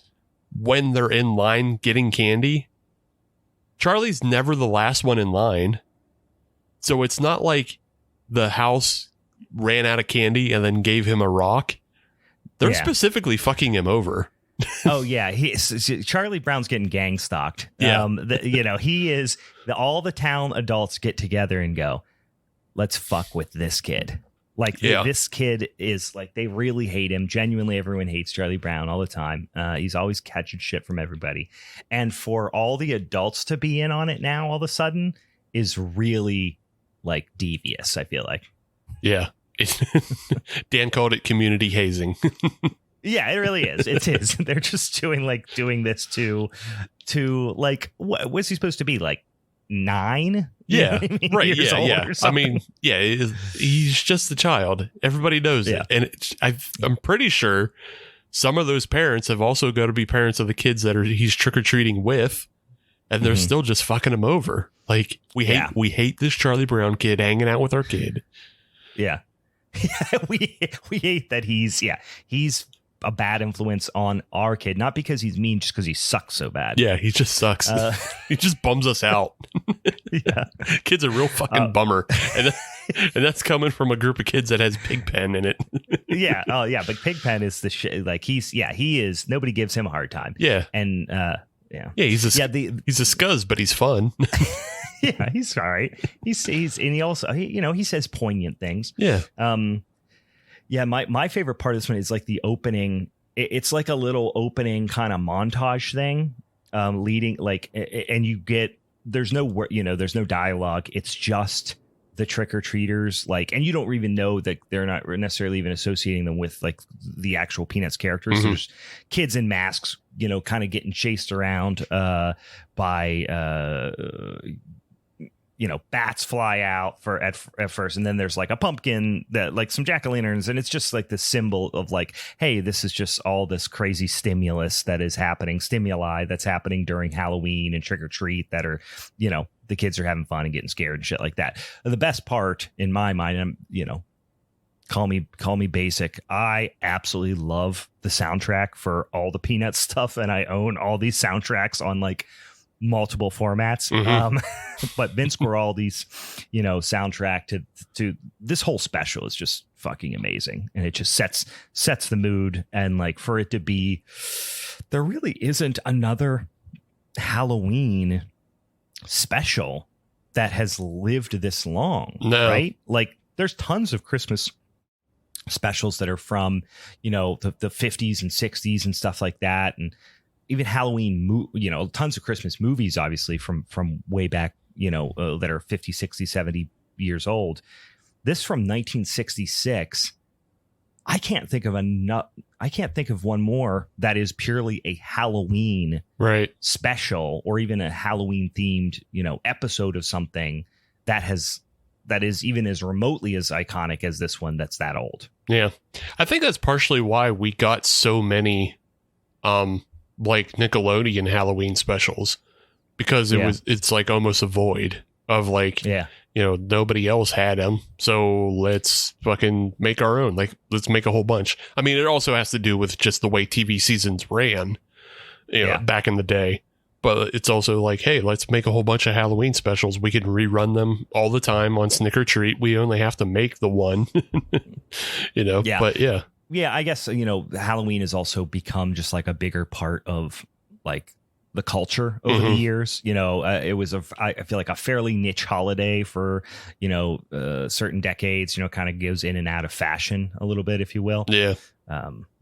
when they're in line getting candy, Charlie's never the last one in line. So it's not like the house ran out of candy and then gave him a rock. They're specifically fucking him over. Oh yeah, Charlie Brown's getting gang stalked. Yeah. He is all the town adults get together and go, let's fuck with this kid. Like this kid is like, they really hate him. Genuinely, everyone hates Charlie Brown all the time. He's always catching shit from everybody. And for all the adults to be in on it now, all of a sudden, is really like devious, I feel like. Yeah. Dan called it community hazing. Yeah, it really is. It is. They're just doing this to like, what's he supposed to be, like 9? Yeah, right. Years old yeah. I mean, yeah, he's just a child. Everybody knows it. And I'm pretty sure some of those parents have also got to be parents of the kids that he's trick-or-treating with, and they're still just fucking him over. Like, we hate this Charlie Brown kid hanging out with our kid. Yeah. we hate that he's a bad influence on our kid, not because he's mean, just because he sucks so bad. Yeah, he just sucks. He just bums us out. Yeah, kid's a real fucking bummer, and that's coming from a group of kids that has Pigpen in it. Yeah, oh yeah, but Pigpen is the shit. Like he is. Nobody gives him a hard time. Yeah, and he's a scuzz, but he's fun. Yeah, he's all right. He says poignant things. Yeah. Yeah, my favorite part of this one is like the opening. It's like a little opening kind of montage thing, leading like, and you get there's no dialogue. It's just the trick-or-treaters, like, and you don't even know that they're not necessarily even associating them with like the actual Peanuts characters. Mm-hmm. There's kids in masks, kind of getting chased around by bats fly out at first, and then there's like a pumpkin that like some jack-o'-lanterns, and it's just like the symbol of like, hey, this is just all this crazy stimuli that's happening during Halloween and trick-or-treat that are, the kids are having fun and getting scared and shit like that. The best part in my mind, call me basic, I absolutely love the soundtrack for all the Peanuts stuff, and I own all these soundtracks on like multiple formats. But Vince Guaraldi's soundtrack to this whole special is just fucking amazing, and it just sets the mood. And like, for it to be, there really isn't another Halloween special that has lived this long. No. Right? Like, there's tons of Christmas specials that are from the 50s and 60s and stuff like that, and even Halloween, tons of Christmas movies, obviously from way back, that are 50, 60, 70 years old. This from 1966, I can't think of one more that is purely a Halloween special, or even a Halloween themed, episode of something that is even as remotely as iconic as this one that's that old. Yeah. I think that's partially why we got so many like Nickelodeon Halloween specials, because it's like almost a void of like, nobody else had them, so let's fucking make our own. Like, let's make a whole bunch. I mean, it also has to do with just the way TV seasons ran, back in the day. But it's also like, hey, let's make a whole bunch of Halloween specials. We can rerun them all the time on Snick or Treat. We only have to make the one, Yeah. But yeah. Yeah, I guess, Halloween has also become just like a bigger part of like the culture over the years. It was I feel like a fairly niche holiday for, certain decades, kind of goes in and out of fashion a little bit, if you will. Yeah.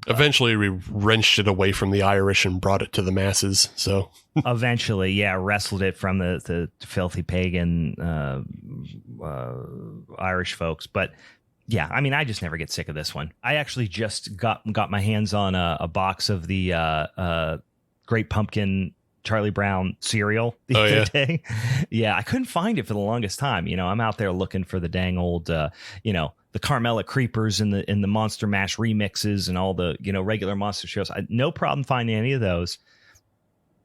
Eventually we wrenched it away from the Irish and brought it to the masses. So eventually, wrestled it from the filthy pagan Irish folks. But yeah, I mean, I just never get sick of this one. I actually just got my hands on a box of the Great Pumpkin Charlie Brown cereal the other day. Yeah, I couldn't find it for the longest time. I'm out there looking for the dang old, the Carmella Creepers and the Monster Mash remixes and all the, regular monster shows. No problem finding any of those.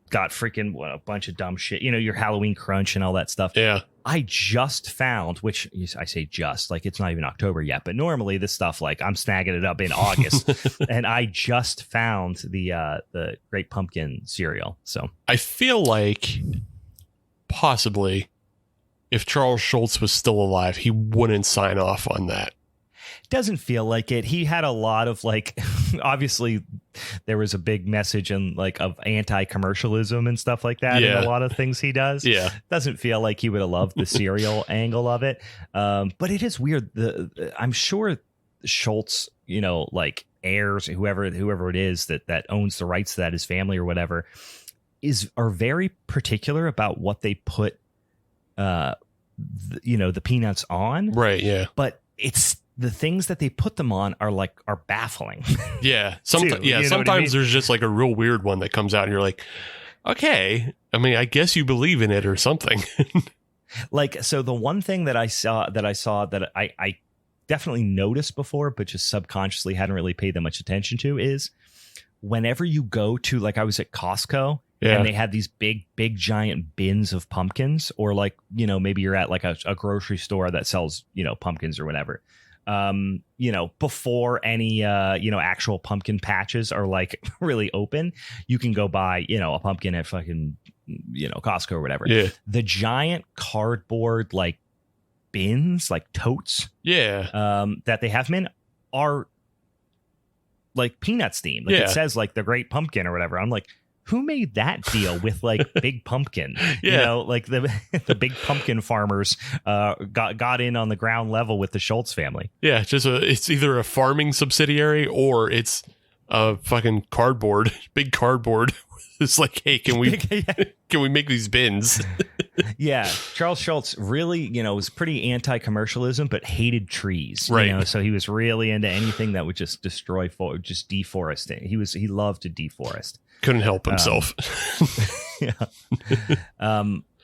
Got freaking a bunch of dumb shit, your Halloween Crunch and all that stuff. Yeah. I just found, which I say just, like, it's not even October yet, but normally this stuff, like, I'm snagging it up in August, and I just found the Great Pumpkin cereal. So I feel like possibly if Charles Schultz was still alive, he wouldn't sign off on that. Doesn't feel like it. He had a lot of like, obviously there was a big message and like of anti-commercialism and stuff like that in a lot of things he does. Yeah. Doesn't feel like he would have loved the cereal angle of it. But it is weird. I'm sure Schultz, you know, like heirs, whoever it is that owns the rights to that, his family or whatever, are very particular about what they put, you know, the peanuts on. Right. Yeah. But it's the things that they put them on are baffling. Yeah. Sometimes I mean? There's just like a real weird one that comes out and you're like, okay, I mean, I guess you believe in it or something. Like, so the one thing that I saw that I definitely noticed before, but just subconsciously hadn't really paid that much attention to, is whenever you go to, like, I was at Costco and they had these big giant bins of pumpkins, or like, you know, maybe you're at like a grocery store that sells, you know, pumpkins or whatever. You know, before any, you know, actual pumpkin patches are like really open, you can go buy, you know, a pumpkin at fucking, you know, Costco or whatever. Yeah. The giant cardboard, like, bins, like totes, that they have them in are like Peanuts themed. Like it says like the Great Pumpkin or whatever. I'm like, who made that deal with like Big Pumpkin? You know, like the big pumpkin farmers got in on the ground level with the Schultz family. Yeah, it's either a farming subsidiary or it's a fucking big cardboard. It's like, hey, can we make these bins? Yeah, Charles Schultz really, you know, was pretty anti-commercialism, but hated trees. Right. You know, so he was really into anything that would just destroy, just deforest it. He loved to deforest. Couldn't help himself. Yeah.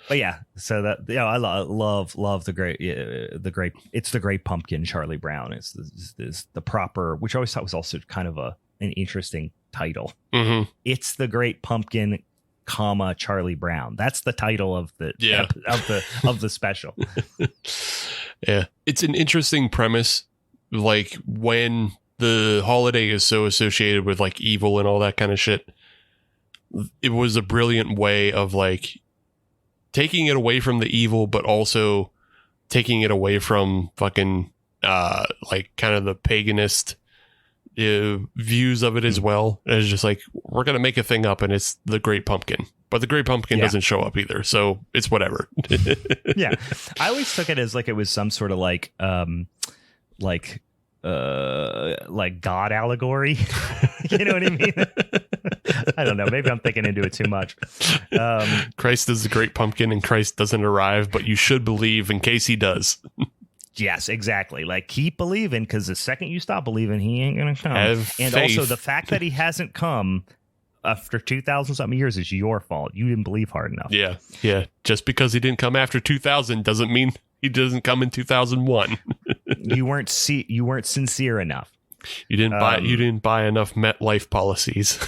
But yeah, so that, you know, I love the great, it's the Great Pumpkin, Charlie Brown. It's the proper, which I always thought was also kind of an interesting title. Mm-hmm. It's the Great Pumpkin, Charlie Brown. That's the title of the of the special. Yeah, it's an interesting premise. Like, when the holiday is so associated with like evil and all that kind of shit, it was a brilliant way of like taking it away from the evil, but also taking it away from fucking like kind of the paganist views of it as well. It's just like, we're gonna make a thing up and it's the Great Pumpkin, but the Great Pumpkin doesn't show up either, so it's whatever. Yeah, I always took it as like it was some sort of like God allegory. You know what I mean? I don't know, maybe I'm thinking into it too much. Christ is the Great Pumpkin and Christ doesn't arrive, but you should believe in case he does. Yes, exactly. Like, keep believing, because the second you stop believing, he ain't gonna come. Have and faith. Also, the fact that he hasn't come after 2,000 something years is your fault. You didn't believe hard enough. Yeah. Just because he didn't come after 2000 doesn't mean he doesn't come in 2001. You weren't sincere enough. You didn't buy enough MetLife policies.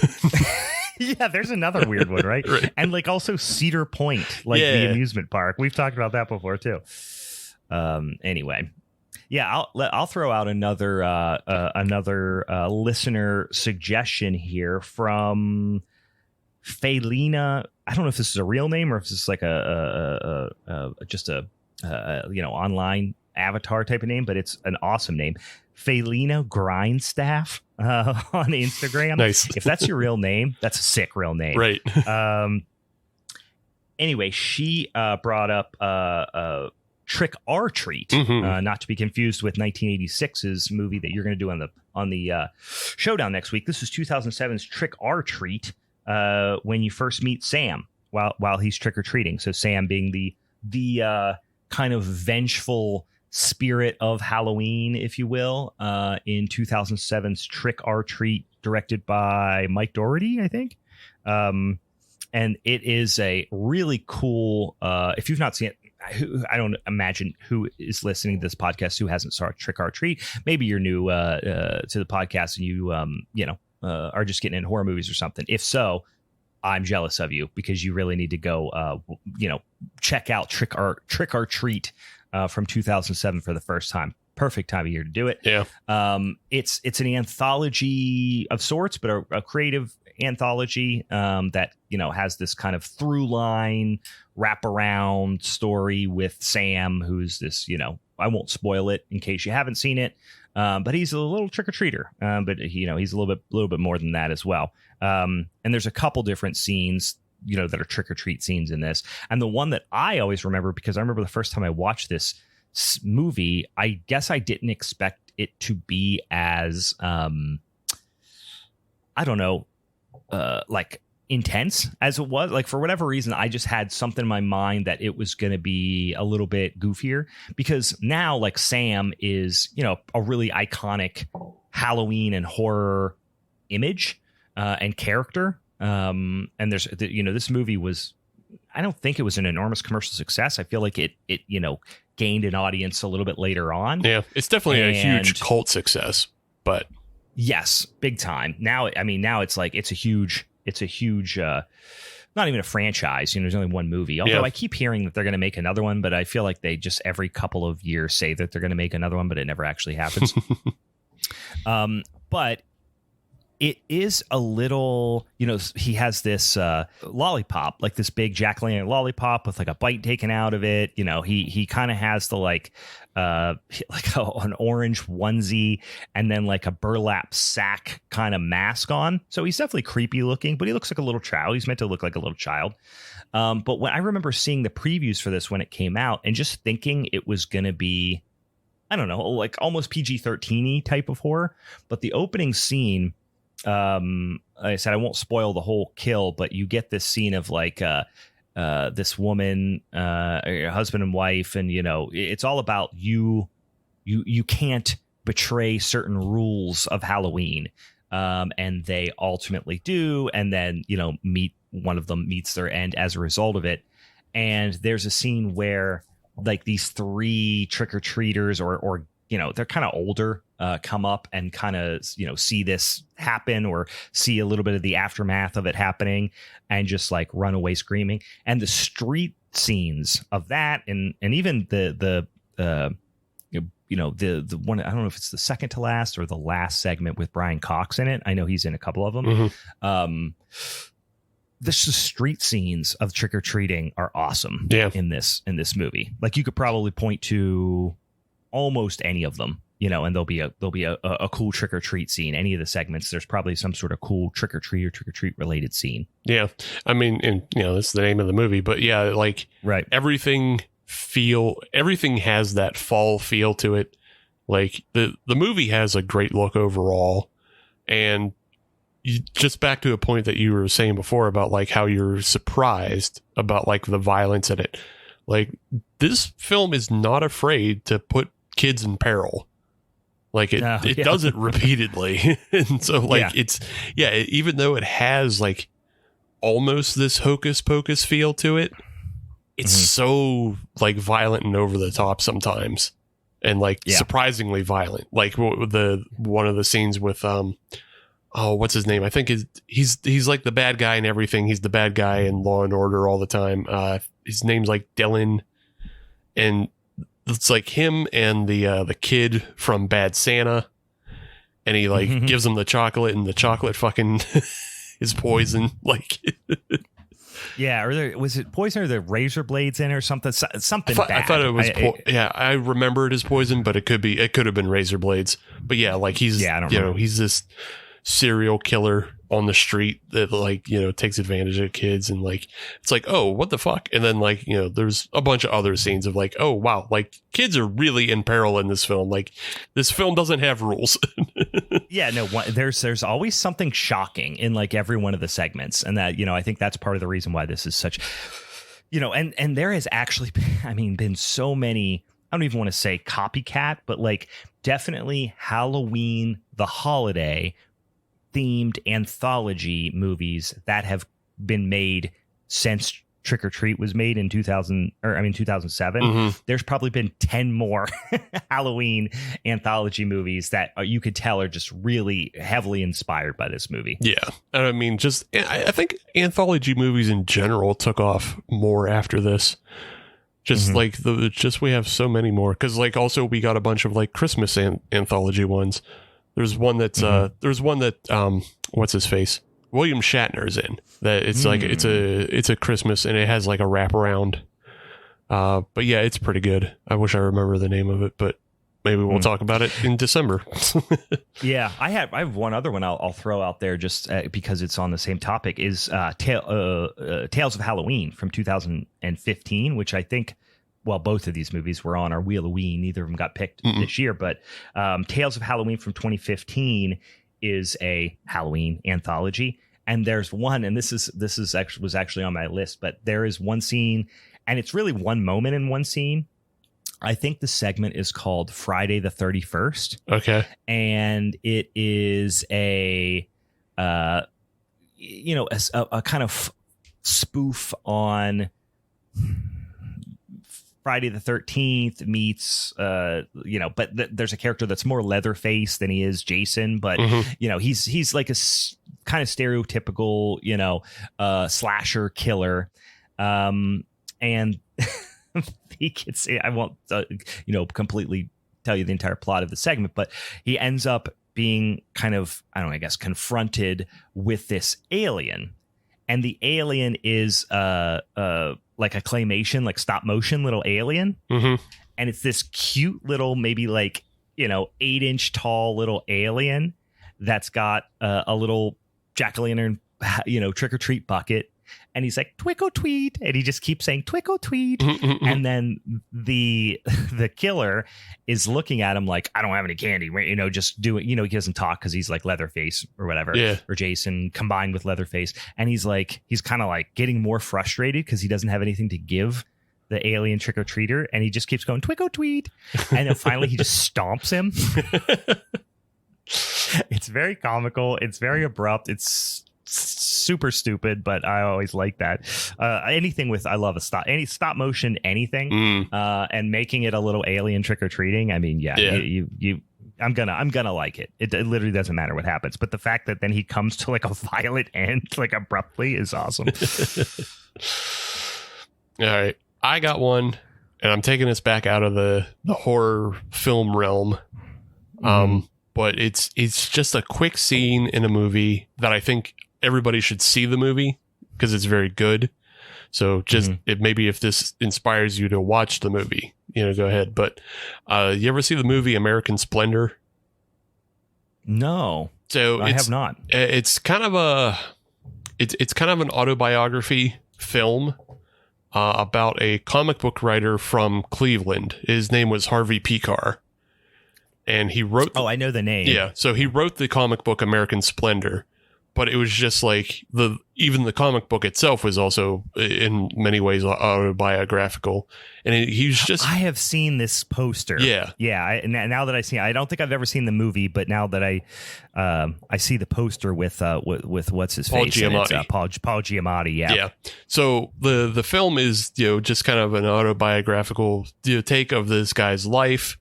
Yeah, there's another weird one, right? Right. And like also Cedar Point, like the amusement park. We've talked about that before too. Anyway, yeah, I'll throw out another listener suggestion here from Felina. I don't know if this is a real name or if this is like just a you know, online avatar type of name, but it's an awesome name. Felina Grindstaff on Instagram. Nice. If that's your real name, that's a sick real name. Right. Anyway, she brought up Trick or Treat, not to be confused with 1986's movie that you're going to do on the showdown next week. This is 2007's Trick or Treat, when you first meet Sam while he's trick or treating. So Sam being the kind of vengeful spirit of Halloween, if you will, in 2007's Trick or Treat, directed by Mike Dougherty, I think. And it is a really cool, if you've not seen it, I don't imagine who is listening to this podcast who hasn't saw Trick or Treat. Maybe you're new to the podcast and you are just getting into horror movies or something. If so, I'm jealous of you, because you really need to go, check out Trick or Treat from 2007 for the first time. Perfect time of year to do it. Yeah. It's an anthology of sorts, but a creative anthology that, you know, has this kind of through line wraparound story with Sam, who's this, you know, I won't spoil it in case you haven't seen it. But he's a little trick-or-treater. But he's a little bit more than that as well. And there's a couple different scenes, that are trick-or-treat scenes in this. And the one that I always remember, because I remember the first time I watched this movie, I guess I didn't expect it to be as I don't know, like intense as it was. Like, for whatever reason, I just had something in my mind that it was going to be a little bit goofier, because now, like, Sam is, a really iconic Halloween and horror image and character. And there's, this movie was, I don't think it was an enormous commercial success. I feel like it gained an audience a little bit later on. Yeah, it's definitely a huge cult success, but yes, big time. Now it's like it's a huge not even a franchise. There's only one movie. Although I keep hearing that they're going to make another one, but I feel like they just every couple of years say that they're going to make another one, but it never actually happens. But it is a little, he has this lollipop, like this big jack-o'-lantern lollipop with like a bite taken out of it. He kind of has the an orange onesie and then like a burlap sack kind of mask on. So he's definitely creepy looking, but he looks like a little child. He's meant to look like a little child. But when I remember seeing the previews for this when it came out and just thinking it was going to be, I don't know, like almost PG-13-y type of horror. But the opening scene, like I said, I won't spoil the whole kill, but you get this scene of like this woman, husband and wife, and it's all about you can't betray certain rules of Halloween, and they ultimately do, and then one of them meets their end as a result of it. And there's a scene where like these three trick-or-treaters or they're kind of older, come up and kind of, see this happen or see a little bit of the aftermath of it happening and just like run away screaming. And the street scenes of that and even the one, I don't know if it's the second to last or the last segment with Brian Cox in it. I know he's in a couple of them. Mm-hmm. The street scenes of trick-or-treating are awesome in this movie. Like, you could probably point to almost any of them, and there'll be a cool trick-or-treat scene. Any of the segments, there's probably some sort of cool trick-or-treat or trick-or-treat related scene. Yeah. I mean, and that's the name of the movie, but yeah, like right. Everything has that fall feel to it. Like the movie has a great look overall. And just back to a point that you were saying before about like how you're surprised about like the violence in it. Like, this film is not afraid to put kids in peril. Like it does it repeatedly. And so like even though it has like almost this hocus pocus feel to it, it's so like violent and over the top sometimes, and like surprisingly violent. Like one of the scenes with what's his name? I think he's like the bad guy and everything. He's the bad guy in Law and Order all the time. His name's like Dylan, and it's like him and the kid from Bad Santa, and he like gives him the chocolate, and the chocolate fucking is poison. Like, yeah, or was it poison or the razor blades in it or something? Something bad. I thought it was. I remember it as poison, but it could have been razor blades. But yeah, like he's he's this serial killer on the street that like takes advantage of kids, and like it's like, oh, what the fuck. And then like there's a bunch of other scenes of like, oh wow, like kids are really in peril in this film. Like, this film doesn't have rules. There's always something shocking in like every one of the segments, and that I think that's part of the reason why this is such and there has actually been so many, I don't even want to say copycat, but like definitely Halloween the holiday themed anthology movies that have been made since Trick or Treat was made in 2007. There's probably been 10 more Halloween anthology movies that you could tell are just really heavily inspired by this movie. Yeah. I mean, I think anthology movies in general took off more after this. Just like we have so many more. Cause like also we got a bunch of like Christmas anthology ones. There's one that's what's his face? William Shatner's in that. It's like it's a Christmas, and it has like a wraparound. But yeah, it's pretty good. I wish I remember the name of it, but maybe we'll talk about it in December. Yeah, I have one other one I'll throw out there just because it's on the same topic is Tales of Halloween from 2015, which I think, well, both of these movies were on our Wheel of Ween. Neither of them got picked this year, but Tales of Halloween from 2015 is a Halloween anthology. And there's one, and this was actually on my list, but there is one scene, and it's really one moment in one scene. I think the segment is called Friday the 31st. Okay. And it is a kind of spoof on Friday the 13th meets, but there's a character that's more Leatherface than he is Jason. But, he's like a kind of stereotypical, slasher killer. And he gets, I won't, completely tell you the entire plot of the segment, but he ends up being kind of, confronted with this alien. And the alien is like a claymation, like stop motion little alien. Mm-hmm. And it's this cute little, maybe 8-inch tall little alien that's got a little jack-o'-lantern, trick or treat bucket. And he's like, twickle tweet. And he just keeps saying twickle tweet. Mm-hmm. And then the killer is looking at him like, I don't have any candy. Just do it. He doesn't talk because he's like Leatherface or whatever. Yeah. Or Jason combined with Leatherface. And he's kind of like getting more frustrated because he doesn't have anything to give the alien trick or treater. And he just keeps going twickle tweet. And then finally he just stomps him. It's very comical. It's very abrupt. It's super stupid, but I always like that. Anything with, I love any stop motion, anything, and making it a little alien trick or treating. I mean, I'm gonna like it. It literally doesn't matter what happens, but the fact that then he comes to like a violent end, like abruptly, is awesome. All right, I got one, and I'm taking this back out of the horror film realm. But it's just a quick scene in a movie that I think everybody should see the movie because it's very good. So just maybe if this inspires you to watch the movie, go ahead. But you ever see the movie American Splendor? No. So I have not. It's kind of it's kind of an autobiography film about a comic book writer from Cleveland. His name was Harvey Picar. And he wrote... I know the name. Yeah, so he wrote the comic book American Splendor, but it was just like even the comic book itself was also in many ways autobiographical. And he's just... I have seen this poster. Yeah. Yeah, now that I see it, I don't think I've ever seen the movie, but now that I see the poster with what's his Paul face? Giamatti. Paul Giamatti, yeah. Yeah. So the film is, just kind of an autobiographical take of this guy's life,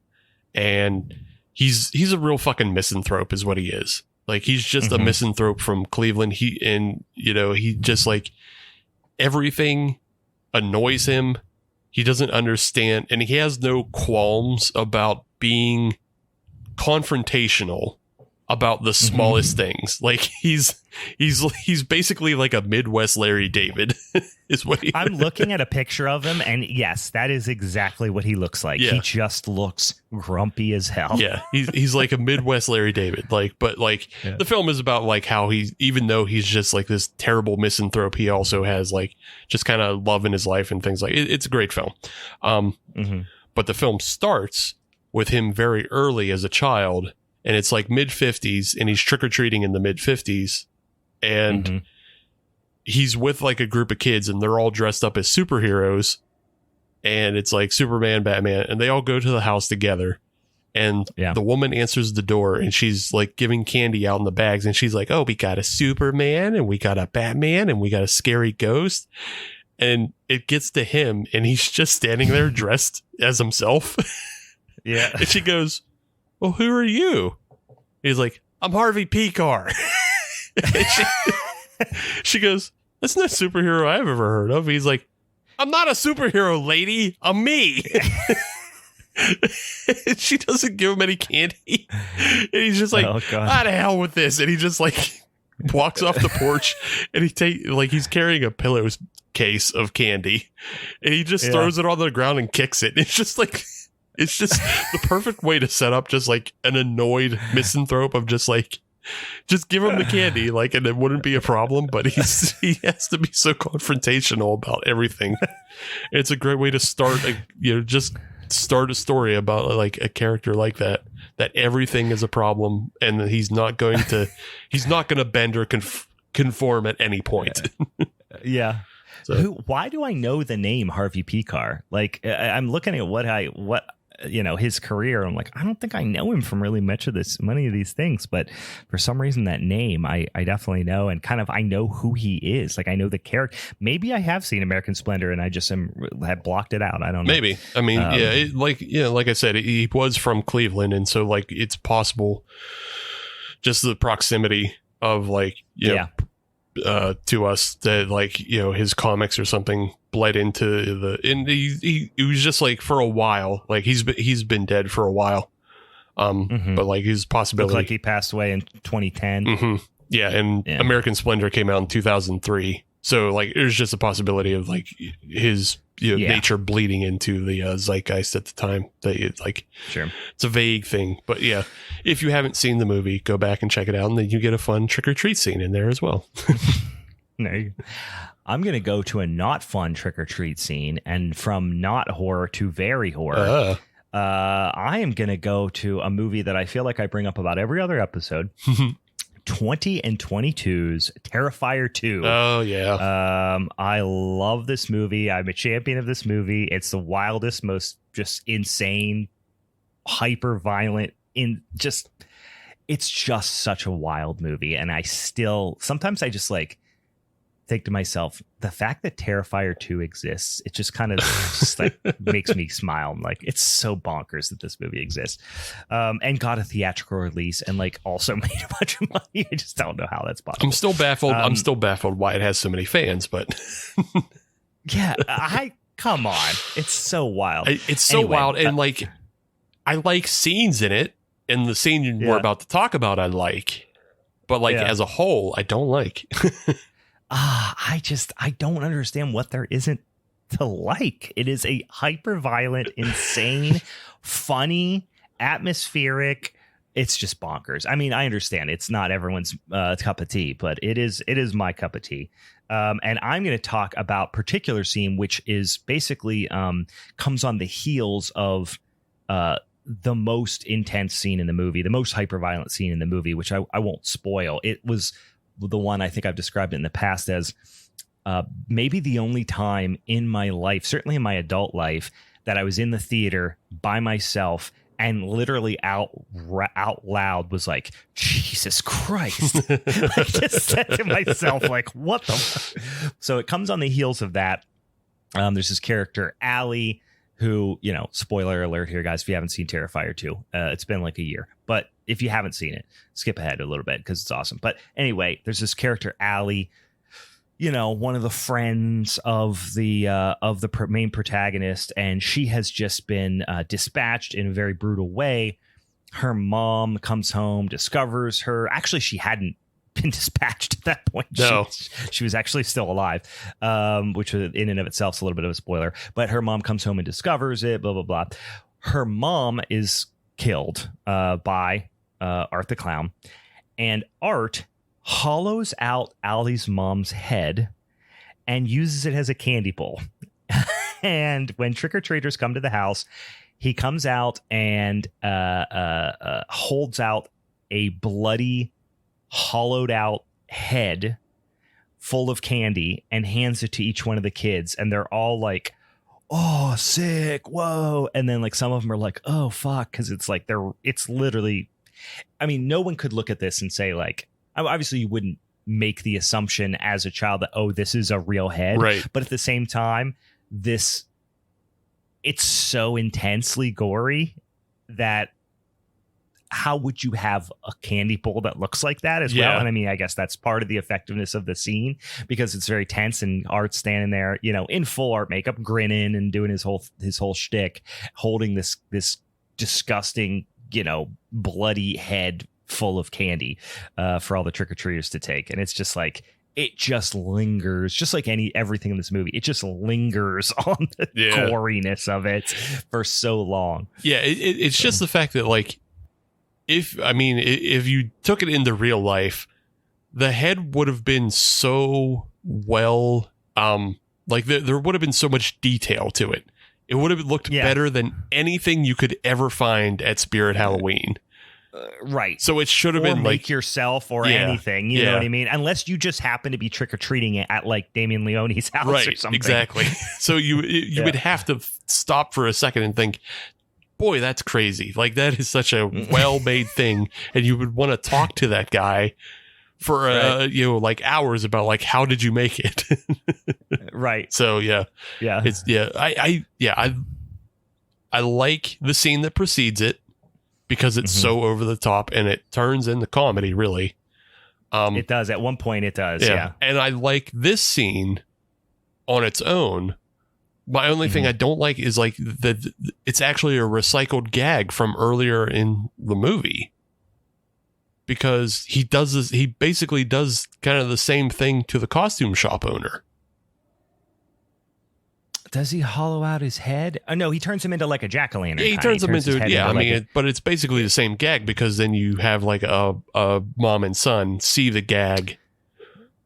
and... He's a real fucking misanthrope is what he is. Like, he's just a misanthrope from Cleveland. He just like everything annoys him. He doesn't understand, and he has no qualms about being confrontational about the smallest things. Like, he's basically like a Midwest Larry David is what he I'm looking at a picture of him, and yes, that is exactly what he looks like. Yeah. He just looks grumpy as hell. Yeah, he's like a Midwest Larry David. The film is about like how even though he's just like this terrible misanthrope, he also has like just kind of love in his life and things like it. It's a great film. But the film starts with him very early as a child. And it's like mid-50s, and he's trick-or-treating in the mid-50s. And he's with like a group of kids, and they're all dressed up as superheroes. And it's like Superman, Batman, and they all go to the house together. And the woman answers the door, and she's like giving candy out in the bags. And she's like, oh, we got a Superman, and we got a Batman, and we got a scary ghost. And it gets to him, and he's just standing there dressed as himself. Yeah. And she goes... well, who are you? He's like, I'm Harvey Picar. She goes, that's no superhero I've ever heard of. He's like, I'm not a superhero, lady. I'm me. She doesn't give him any candy. And he's just like, out of hell with this. And he just like walks off the porch, and he's carrying a pillowcase of candy, and he just throws it on the ground and kicks it. It's just like... It's just the perfect way to set up just like an annoyed misanthrope of just like, just give him the candy, like, and it wouldn't be a problem. But he has to be so confrontational about everything. It's a great way to start, just start a story about like a character like that everything is a problem, and that he's not going to bend or conform at any point. Yeah. So. Why do I know the name Harvey Picar? Like, I'm looking at what his career. I'm like, I don't think I know him from really many of these things, but for some reason that name I definitely know, and kind of I know who he is. Like, I know the character. Maybe I have seen American Splendor and I just have blocked it out. I don't know. Maybe. I mean, like I said, he was from Cleveland, and so like it's possible just the proximity of like to us that like his comics or something bled into he was just like for a while, like he's been dead for a while, but like his possibility looked like he passed away in 2010. American Splendor came out in 2003, so like there's just a possibility of like his nature bleeding into the zeitgeist at the time. That it's like, sure, it's a vague thing, but yeah, if you haven't seen the movie, go back and check it out, and then you get a fun trick or treat scene in there as well. No, I'm gonna go to a not fun trick or treat scene, and from not horror to very horror. I am gonna go to a movie that I feel like I bring up about every other episode. 20 and 22's Terrifier 2. Oh yeah. I love this movie. I'm a champion of this movie. It's the wildest, most just insane, hyper violent it's just such a wild movie. And sometimes I just like think to myself, the fact that Terrifier 2 exists, it just kind of just like makes me smile. I'm like, it's so bonkers that this movie exists, and got a theatrical release and like also made a bunch of money. I just don't know how that's possible. I'm still baffled why it has so many fans, but yeah, come on, it's so wild. It's so wild, and like I like scenes in it, and the scene we're about to talk about I like, but like as a whole I don't like. I don't understand what there isn't to like. It is a hyper violent, insane, funny, atmospheric. It's just bonkers. I mean, I understand it's not everyone's cup of tea, but it is my cup of tea. And I'm going to talk about particular scene, which is basically comes on the heels of the most intense scene in the movie, the most hyper violent scene in the movie, which I won't spoil. It was the one I think I've described it in the past as maybe the only time in my life, certainly in my adult life, that I was in the theater by myself and literally out loud was like, Jesus Christ. I just said to myself, like, what the fuck? So it comes on the heels of that. There's this character, Allie, who, spoiler alert here, guys, if you haven't seen Terrifier 2, it's been like a year. But if you haven't seen it, skip ahead a little bit because it's awesome. But anyway, there's this character, Allie, one of the friends of the main protagonist, and she has just been dispatched in a very brutal way. Her mom comes home, discovers her. Actually, she hadn't been dispatched at that point. No. She was actually still alive, which in and of itself is a little bit of a spoiler. But her mom comes home and discovers it, blah, blah, blah. Her mom is killed by Art the Clown, and Art hollows out Allie's mom's head and uses it as a candy bowl. And when trick-or-treaters come to the house, he comes out and holds out a bloody, hollowed out head full of candy and hands it to each one of the kids, and they're all like, oh, sick, whoa. And then like some of them are like, oh fuck, because it's like it's literally, I mean, no one could look at this and say, like, obviously you wouldn't make the assumption as a child that, oh, this is a real head, right? But at the same time, it's so intensely gory that how would you have a candy bowl that looks like that as well? And I mean, I guess that's part of the effectiveness of the scene, because it's very tense, and Art's standing there, in full Art makeup, grinning and doing his whole shtick, holding this disgusting, bloody head full of candy for all the trick-or-treaters to take. And it's just like, it just lingers, just like everything in this movie. It just lingers on the goriness of it for so long. Yeah, it's just the fact that, like, if you took it into real life, the head would have been so well, like there would have been so much detail to it. It would have looked better than anything you could ever find at Spirit Halloween. Right. So it should have been make like yourself or anything. You know what I mean? Unless you just happen to be trick-or-treating at like Damien Leone's house or something. Exactly. So you would have to stop for a second and think, boy, that's crazy. Like, that is such a well-made thing. And you would want to talk to that guy for, like hours about like, how did you make it? Right. So, yeah. It's, I like the scene that precedes it, because it's so over the top and it turns into comedy, really. It does. At one point, it does. Yeah. And I like this scene on its own. My only thing I don't like is like that it's actually a recycled gag from earlier in the movie, because he does this. He basically does kind of the same thing to the costume shop owner. Does he hollow out his head? Oh, no, he turns him into like a jack-o'-lantern. Yeah, he turns him into but it's basically the same gag, because then you have like a mom and son see the gag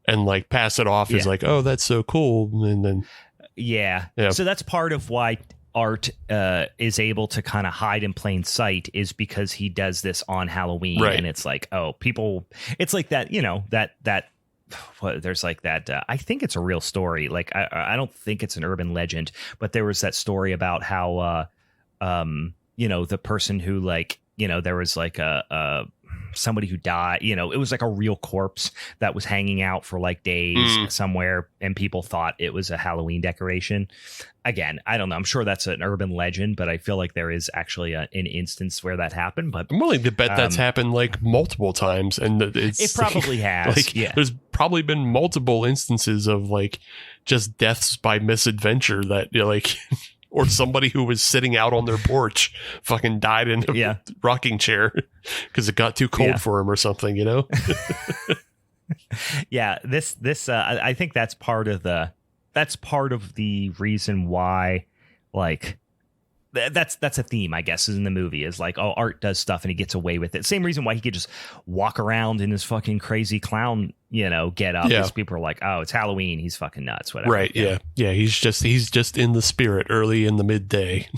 and like pass it off as like, oh, that's so cool. And then. Yeah. So that's part of why Art is able to kind of hide in plain sight, is because he does this on Halloween. Right. And it's like, oh, people, it's like that, there's like that. I think it's a real story. Like, I don't think it's an urban legend, but there was that story about how, the person who there was like somebody who died, it was like a real corpse that was hanging out for like days somewhere, and people thought it was a Halloween decoration. Again, I don't know. I'm sure that's an urban legend, but I feel like there is actually an instance where that happened. But I'm willing to bet that's happened like multiple times, and it probably has. Like, there's probably been multiple instances of like just deaths by misadventure that like. Or somebody who was sitting out on their porch fucking died in a rocking chair because it got too cold for him or something, I think that's part of the reason why, like, that's a theme, I guess, is in the movie, is like, oh, Art does stuff and he gets away with it. Same reason why he could just walk around in his fucking crazy clown, get up. Because people are like, oh, it's Halloween, he's fucking nuts, whatever. Right. Yeah. He's just in the spirit early in the midday.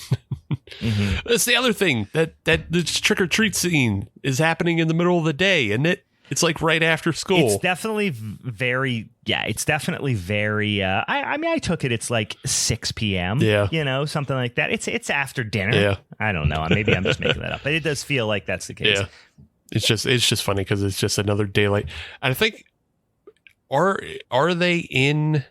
That's the other thing, that this trick or treat scene is happening in the middle of the day, and it's like right after school. It's definitely very. I took it. It's like 6 p.m. Yeah. Something like that. It's after dinner. Yeah. I don't know. Maybe I'm just making that up, but it does feel like that's the case. Yeah. It's just funny because it's just another daylight. And I think are they in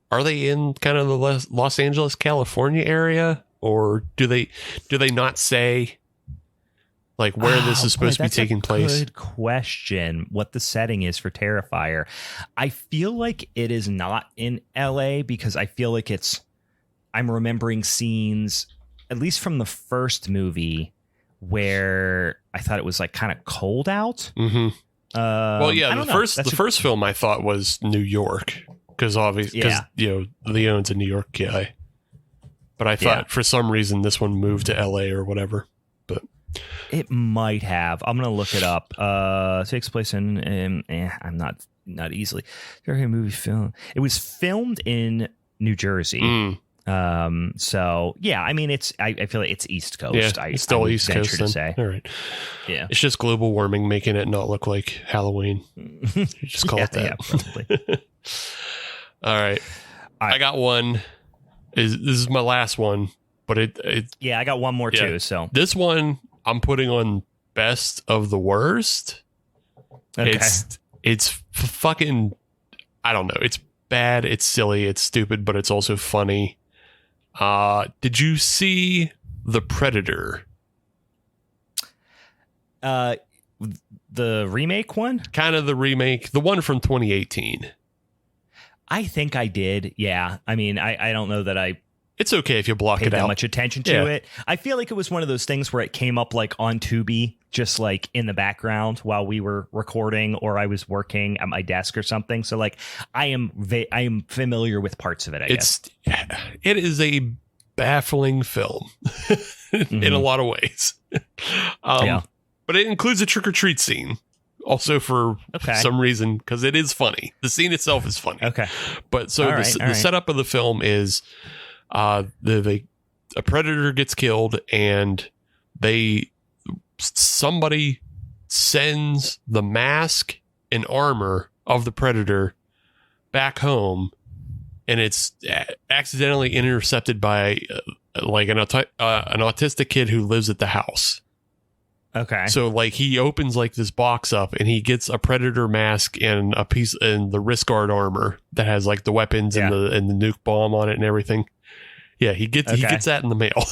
kind of the Los Angeles, California area, or do they not say? Like where this is supposed to be taking place? Good question. What the setting is for Terrifier. I feel like it is not in LA, because I feel like I'm remembering scenes, at least from the first movie, where I thought it was like kind of cold out. Mm-hmm. The first film I thought was New York, because obviously, Leone's a New York guy. But I thought for some reason this one moved to LA or whatever. But it might have. I'm gonna look it up. Takes place in I'm not easily. Movie film. It was filmed in New Jersey. So yeah, I mean, I feel like it's East Coast. It's still East Coast. To say. All right. Yeah, it's just global warming making it not look like Halloween. You just call it that. Yeah, probably. All right. I got one. This is my last one, but I got one more too. So this one I'm putting on best of the worst. Okay. It's fucking, I don't know. It's bad. It's silly. It's stupid, but it's also funny. Did you see The Predator? The remake one? Kind of the remake. The one from 2018. I think I did. Yeah. I mean, I don't know that I it's okay if you block paid it that out. much attention to it. I feel like it was one of those things where it came up like on Tubi, just like in the background while we were recording, or I was working at my desk or something. So like I am familiar with parts of it. I guess it is a baffling film in a lot of ways. But it includes a trick or treat scene. Also for some reason, because it is funny. The scene itself is funny. Okay. But so the setup of the film is a predator gets killed, and somebody sends the mask and armor of the predator back home, and it's accidentally intercepted by like an autistic kid who lives at the house. Okay. So like he opens like this box up, and he gets a predator mask and a piece and the wrist guard armor that has like the weapons and the nuke bomb on it and everything. Yeah, he gets that in the mail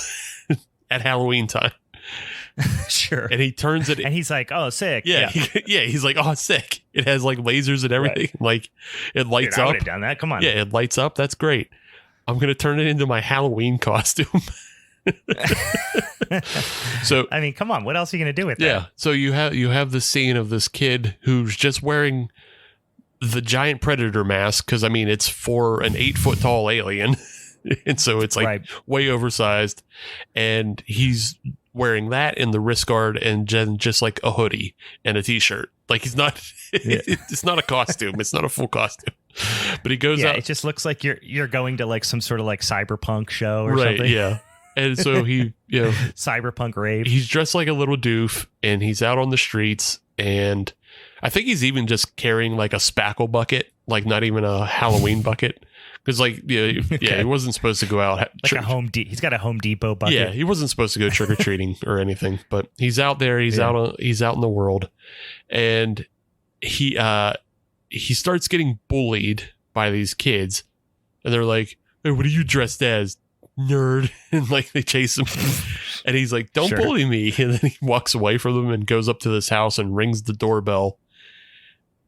at Halloween time. Sure. And he turns it, and he's like, "Oh, sick." Yeah. He's like, "Oh, sick." It has like lasers and everything. Right. Like it lights up. I would have done that. Come on. Yeah, it lights up. That's great. I'm gonna turn it into my Halloween costume. So I mean, come on, what else are you gonna do with that? Yeah. So you have the scene of this kid who's just wearing the giant predator mask, because I mean it's for an 8-foot tall alien, and so it's like way oversized, and he's wearing that in the wrist guard and just like a hoodie and a t-shirt. Like he's not it's not a costume, it's not a full costume, but he goes out. It just looks like you're going to like some sort of like cyberpunk show or something. Yeah. And so he, cyberpunk rave. He's dressed like a little doof, and he's out on the streets, and I think he's even just carrying like a spackle bucket, like not even a Halloween bucket, because like he wasn't supposed to go out like he's got a Home Depot bucket. Yeah, he wasn't supposed to go trick or treating or anything, but he's out there. He's out in the world, and he starts getting bullied by these kids, and they're like, "Hey, what are you dressed as, nerd?" And like they chase him, and he's like, "Don't bully me." And then he walks away from them and goes up to this house and rings the doorbell,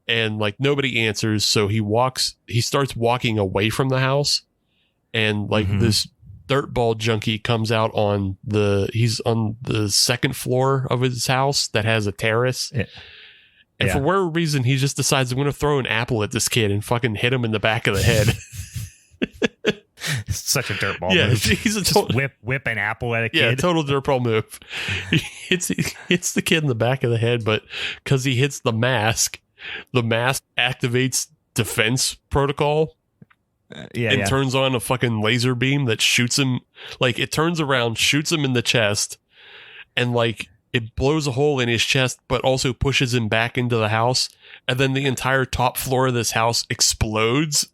and like nobody answers. So he starts walking away from the house, and like this dirtball junkie comes out he's on the second floor of his house that has a terrace. And for whatever reason, he just decides, I'm going to throw an apple at this kid and fucking hit him in the back of the head. Such a dirtball move. He's a whip an apple at a kid. Yeah, total dirtball move. He hits the kid in the back of the head, but because he hits the mask activates defense protocol. And turns on a fucking laser beam that shoots him. Like it turns around, shoots him in the chest, and like it blows a hole in his chest, but also pushes him back into the house. And then the entire top floor of this house explodes.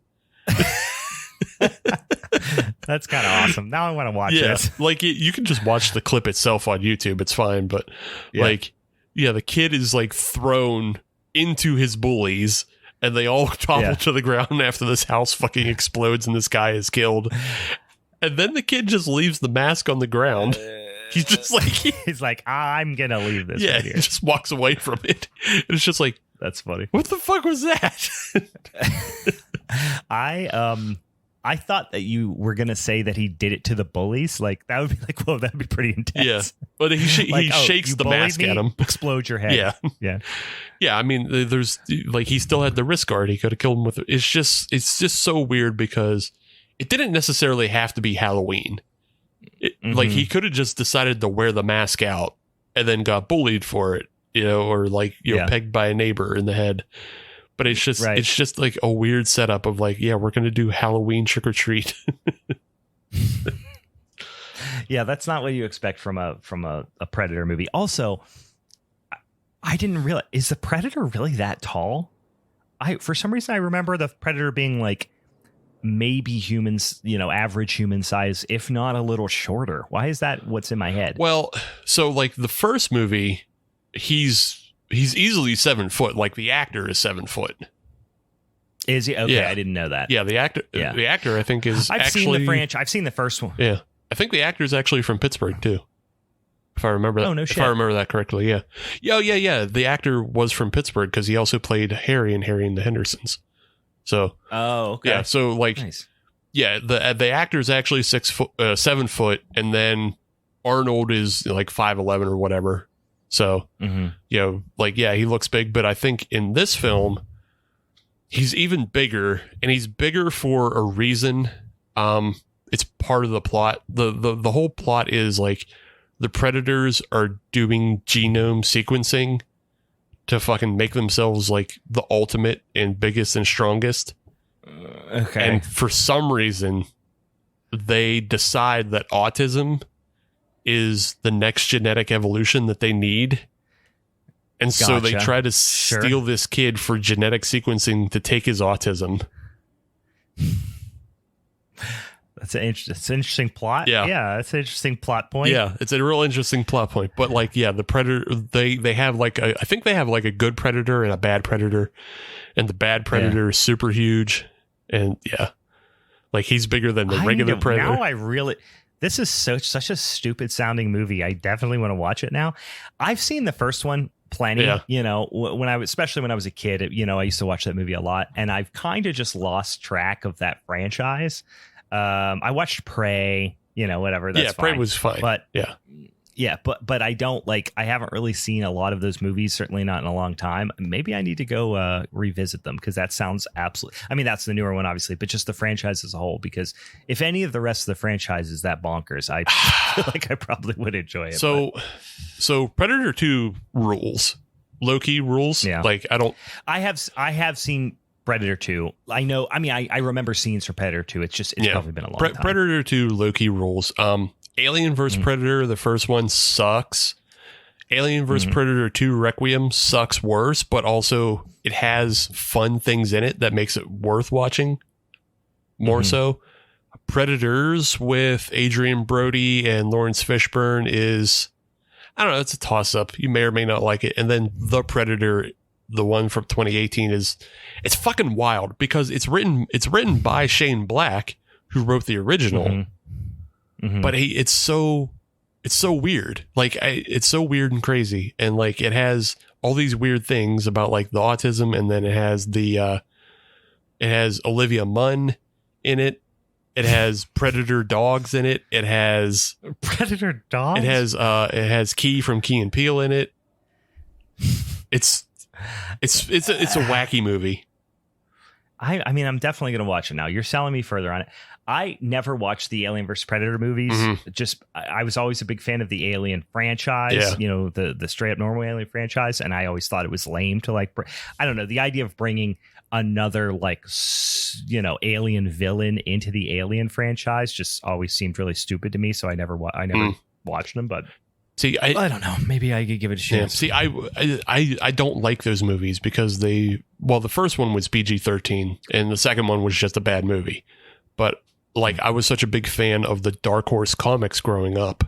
That's kind of awesome. Now I want to watch this. Like you can just watch the clip itself on YouTube. It's fine. But the kid is like thrown into his bullies, and they all topple to the ground after this house fucking explodes and this guy is killed. And then the kid just leaves the mask on the ground. He's just like, he's like, I'm going to leave this. Yeah, he just walks away from it. And it's just like, that's funny. What the fuck was that? I thought that you were going to say that he did it to the bullies. Like, that would be like, whoa, that would be pretty intense. Yeah. But he shakes the mask at him. Explode your head. Yeah. Yeah. Yeah. I mean, there's like, he still had the wrist guard. He could have killed him with it. It's just so weird because it didn't necessarily have to be Halloween. Like, he could have just decided to wear the mask out and then got bullied for it, or like, pegged by a neighbor in the head. But it's just like a weird setup of like, we're going to do Halloween trick or treat. Yeah, that's not what you expect from a Predator movie. Also, I didn't realize, is the Predator really that tall? For some reason I remember the Predator being like maybe humans, average human size, if not a little shorter. Why is that what's in my head? Well, so like the first movie, he's easily 7 foot. Like the actor is 7 foot. Is he? Okay, I didn't know that. Yeah, the actor I think is I've seen the first one. Yeah. I think the actor is actually from Pittsburgh too. If I remember that. Oh, no shit. If I remember that correctly, yeah. Yeah. The actor was from Pittsburgh because he also played Harry in Harry and the Hendersons. So. Oh, okay. Yeah, so like nice. Yeah, the actor's actually 7 foot, and then Arnold is like 5'11" or whatever. So, he looks big, but I think in this film, he's even bigger, and he's bigger for a reason. It's part of the plot. The whole plot is like the Predators are doing genome sequencing to fucking make themselves like the ultimate and biggest and strongest. Okay. And for some reason, they decide that autism is the next genetic evolution that they need. And so they try to steal this kid for genetic sequencing to take his autism. That's an interesting plot. Yeah, that's an interesting plot point. Yeah, it's a real interesting plot point. But like, yeah, the Predator, they have like I think they have like a good Predator and a bad Predator, and the bad Predator is super huge, and like he's bigger than the regular Predator. Now this is such a stupid sounding movie. I definitely want to watch it now. I've seen the first one plenty. Especially when I was a kid. I used to watch that movie a lot, and I've kind of just lost track of that franchise. I watched Prey, whatever. That's Prey was fine. But but I don't I haven't really seen a lot of those movies, certainly not in a long time. Maybe I need to go revisit them, because that sounds absolutely, I mean, that's the newer one, obviously, but just the franchise as a whole, because if any of the rest of the franchise is that bonkers, I feel like I probably would enjoy it. So Predator 2 rules. Low-key rules. Yeah. I have seen Predator 2. I know. I mean, I remember scenes for Predator 2. It's probably been a long time. Predator 2 low-key rules. Alien vs. Predator, the first one sucks. Alien vs. Predator 2 Requiem sucks worse, but also it has fun things in it that makes it worth watching more so. Predators with Adrian Brody and Lawrence Fishburne is, I don't know, it's a toss-up. You may or may not like it. And then The Predator, the one from 2018, it's fucking wild, because it's written by Shane Black, who wrote the original. But it's so weird. It's so weird and crazy. And it has all these weird things about the autism. And then it has it has Olivia Munn in it. It has Predator dogs in it. It has Predator dogs. It has Key from Key and Peele in it. It's a wacky movie. I mean, I'm definitely going to watch it now. You're selling me further on it. I never watched the Alien vs. Predator movies. I was always a big fan of the Alien franchise, the straight up normal Alien franchise. And I always thought it was lame to I don't know, the idea of bringing another alien villain into the Alien franchise just always seemed really stupid to me. So I never watched them, but see, I don't know. Maybe I could give it a chance. Yeah, see, I don't like those movies because the first one was PG-13 and the second one was just a bad movie. But I was such a big fan of the Dark Horse comics growing up,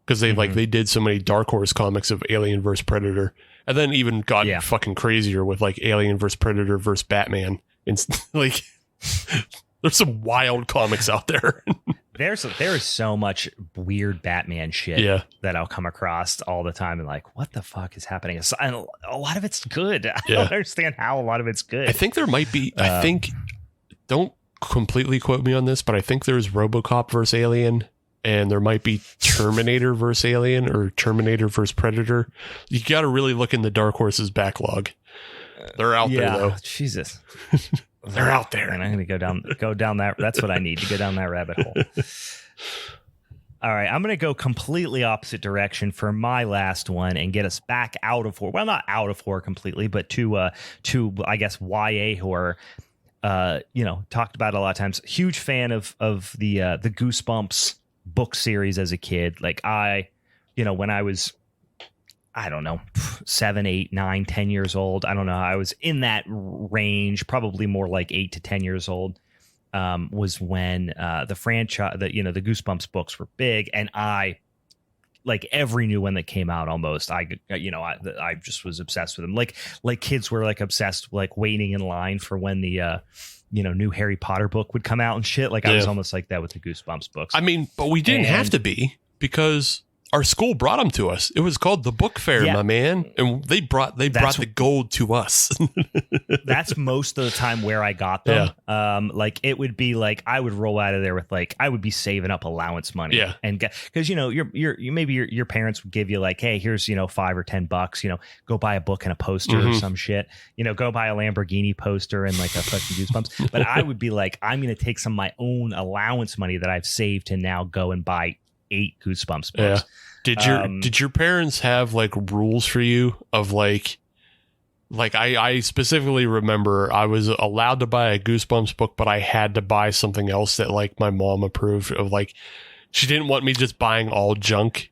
because they did so many Dark Horse comics of Alien vs. Predator, and then even got fucking crazier with Alien vs. Predator vs. Batman. And there's some wild comics out there. There is so much weird Batman shit that I'll come across all the time, and what the fuck is happening? And a lot of it's good. I don't understand how a lot of it's good. I think there might be. Don't completely quote me on this, but I think there's RoboCop versus Alien, and there might be Terminator versus Alien or Terminator versus Predator. You got to really look in the Dark Horse's backlog. They're out there, though. Jesus. They're out there, and I'm going to go down that. That's what I need to go down that rabbit hole. All right, I'm going to go completely opposite direction for my last one and get us back out of horror. Well, not out of horror completely, but to I guess YA horror. Talked about it a lot of times. Huge fan of the Goosebumps book series as a kid. When I was, I don't know, 7, 8, 9, 10 years old. I don't know. I was in that range, probably more 8 to 10 years old. Was when the franchise, the Goosebumps books were big, and I every new one that came out almost. I just was obsessed with them. Like kids were obsessed, waiting in line for when the new Harry Potter book would come out and shit. I was almost like that with the Goosebumps books. I mean, but we didn't have to be, because our school brought them to us. It was called the book fair, my man, and they brought the gold to us. That's most of the time where I got them. Yeah. Like it would be like I would roll out of there with like I would be saving up allowance money. Yeah, and because your parents would give you like, hey, here's $5 or $10. Go buy a book and a poster or some shit. Go buy a Lamborghini poster and like a fucking Goosebumps. But I would be like, I'm going to take some of my own allowance money that I've saved to now go and buy 8 Goosebumps books. Yeah. Did your parents have like rules for you of like I specifically remember I was allowed to buy a Goosebumps book, but I had to buy something else that like my mom approved of. Like she didn't want me just buying all junk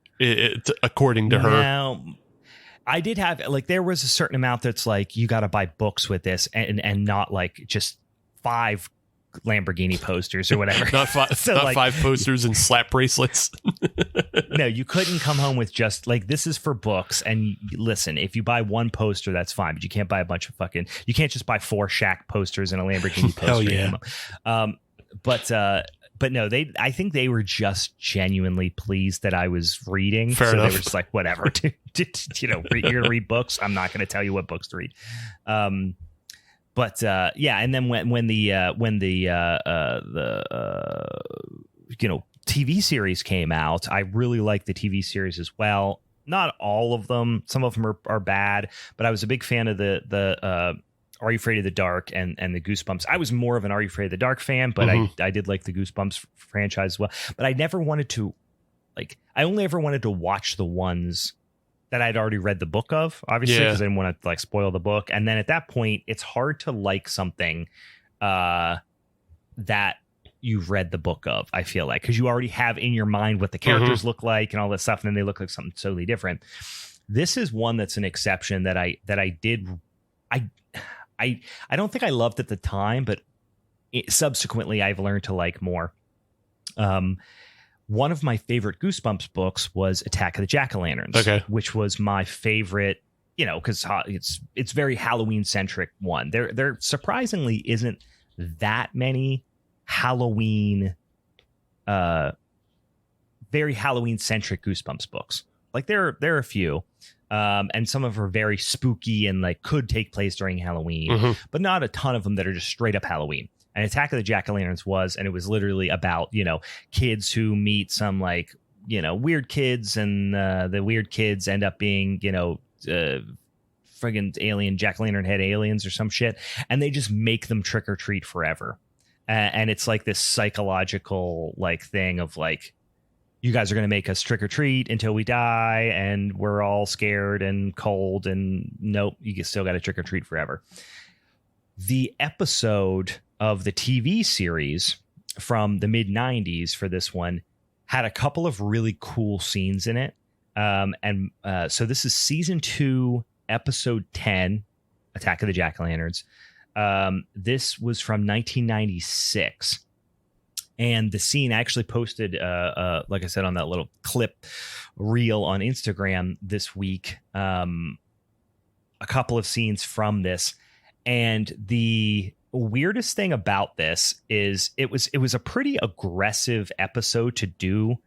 according to her. Now, I did have like there was a certain amount that's like you got to buy books with this and not like just 5 Lamborghini posters or whatever. Not 5 posters and slap bracelets. No, you couldn't come home with just like this is for books. And listen, if you buy one poster, that's fine, but you can't buy a bunch of you can't just buy 4 Shaq posters and a Lamborghini poster. Hell yeah. But no, I think they were just genuinely pleased that I was reading. Fair enough. They were just like, whatever, you're gonna read books. I'm not gonna tell you what books to read. But and then when the TV series came out, I really liked the TV series as well. Not all of them. Some of them are bad, but I was a big fan of the Are You Afraid of the Dark and the Goosebumps. I was more of an Are You Afraid of the Dark fan, but I did like the Goosebumps franchise as well. But I never wanted to I only ever wanted to watch the ones that I'd already read the book of, obviously, because I didn't want to like spoil the book. And then at that point, it's hard to like something that you've read the book of, I feel like, because you already have in your mind what the characters look like and all this stuff, and then they look like something totally different. This is one that's an exception that I don't think I loved at the time, but subsequently I've learned to like more. One of my favorite Goosebumps books was Attack of the Jack-o'-lanterns, which was my favorite, because it's very Halloween centric one. There surprisingly isn't that many Halloween, very Halloween centric Goosebumps books. Like there are a few, and some of them are very spooky and like could take place during Halloween, but not a ton of them that are just straight up Halloween. And Attack of the Jack-o'-lanterns was, and it was literally about, kids who meet some like, weird kids, and the weird kids end up being, friggin' alien jack-o'-lantern head aliens or some shit. And they just make them trick or treat forever. And it's like this psychological like thing of like, you guys are going to make us trick or treat until we die. And we're all scared and cold, and nope, you still got to trick or treat forever. The episode of the TV series from the mid 90s for this one had a couple of really cool scenes in it. So this is season 2, episode 10, Attack of the Jack-o'-lanterns. This was from 1996. And the scene I actually posted, like I said, on that little clip reel on Instagram this week, a couple of scenes from this. And the weirdest thing about this is it was a pretty aggressive episode to do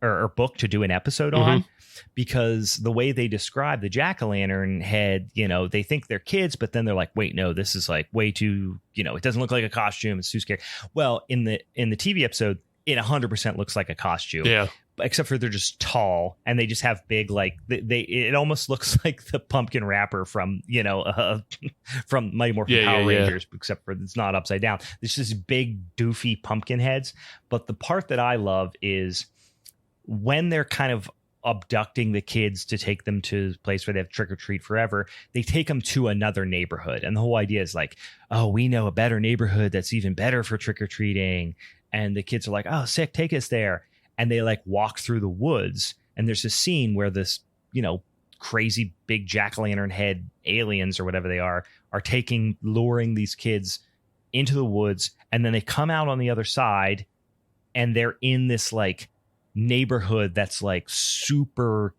or book to do an episode on, because the way they describe the jack-o'-lantern head, they think they're kids, but then they're like, wait, no, this is like way too, it doesn't look like a costume. It's too scary. Well, in the TV episode, it 100% looks like a costume. Yeah. Except for they're just tall and they just have big, like it almost looks like the pumpkin wrapper from, from Mighty Morphin Power Rangers, except for it's not upside down. It's just big doofy pumpkin heads. But the part that I love is when they're kind of abducting the kids to take them to a place where they have trick or treat forever, they take them to another neighborhood. And the whole idea is like, oh, we know a better neighborhood that's even better for trick or treating. And the kids are like, oh, sick, take us there. And they like walk through the woods, and there's a scene where this, crazy big jack-o'-lantern head aliens or whatever they are luring these kids into the woods. And then they come out on the other side and they're in this like neighborhood that's like super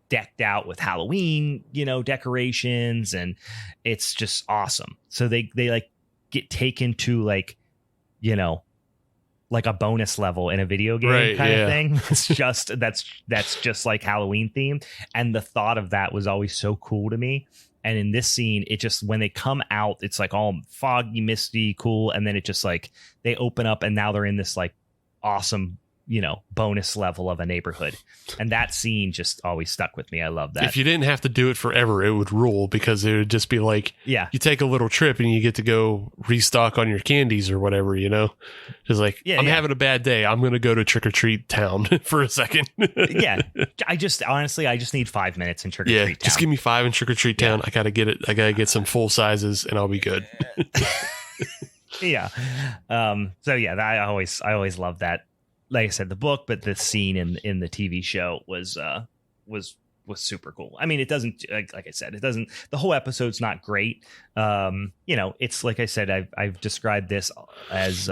decked out with Halloween, decorations, and it's just awesome. So they like get taken to like, like a bonus level in a video game kind of thing. It's just that's just like Halloween themed. And the thought of that was always so cool to me. And in this scene, it just, when they come out, it's like all foggy, misty, cool. And then it just like they open up and now they're in this like awesome, you know, bonus level of a neighborhood. And that scene just always stuck with me. I love that. If you didn't have to do it forever, it would rule, because it would just be like, yeah, you take a little trip and you get to go restock on your candies or whatever, you know, just like, I'm having a bad day. I'm going to go to trick or treat town for a second. Yeah. I just need 5 minutes in trick or treat town. Just give me 5 in trick or treat town. I got to get it. I got to get some full sizes and I'll be good. Yeah. So yeah, I always love that. Like I said, the book, but the scene in the TV show was super cool. I mean, it doesn't, like I said, it doesn't, the whole episode's not great. You know, it's like I said, I've described this as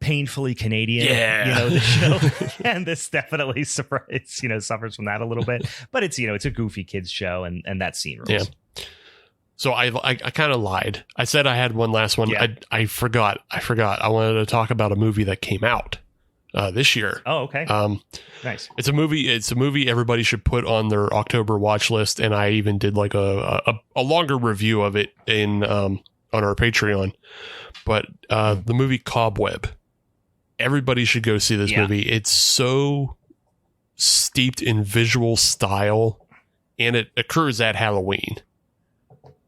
painfully Canadian, you know, the show. And this definitely suffers from that a little bit, but it's, you know, it's a goofy kids show, and that scene rules. Yeah. So I kind of lied. I said I had one last one. Yeah. I forgot. I wanted to talk about a movie that came out this year. Oh, okay. Nice. It's a movie everybody should put on their October watch list, and I even did like a longer review of it on our Patreon. But the movie Cobweb, everybody should go see this movie. It's so steeped in visual style, and it occurs at Halloween.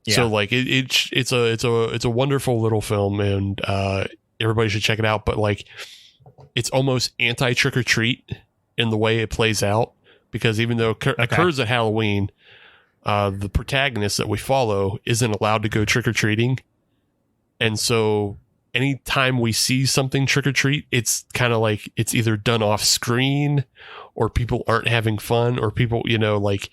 Yeah. So like it's a wonderful little film, and everybody should check it out. But like, it's almost anti trick or treat in the way it plays out, because even though it occurs at Halloween, the protagonist that we follow isn't allowed to go trick or treating, and so anytime we see something trick or treat, it's kind of like it's either done off screen, or people aren't having fun, or people, you know, like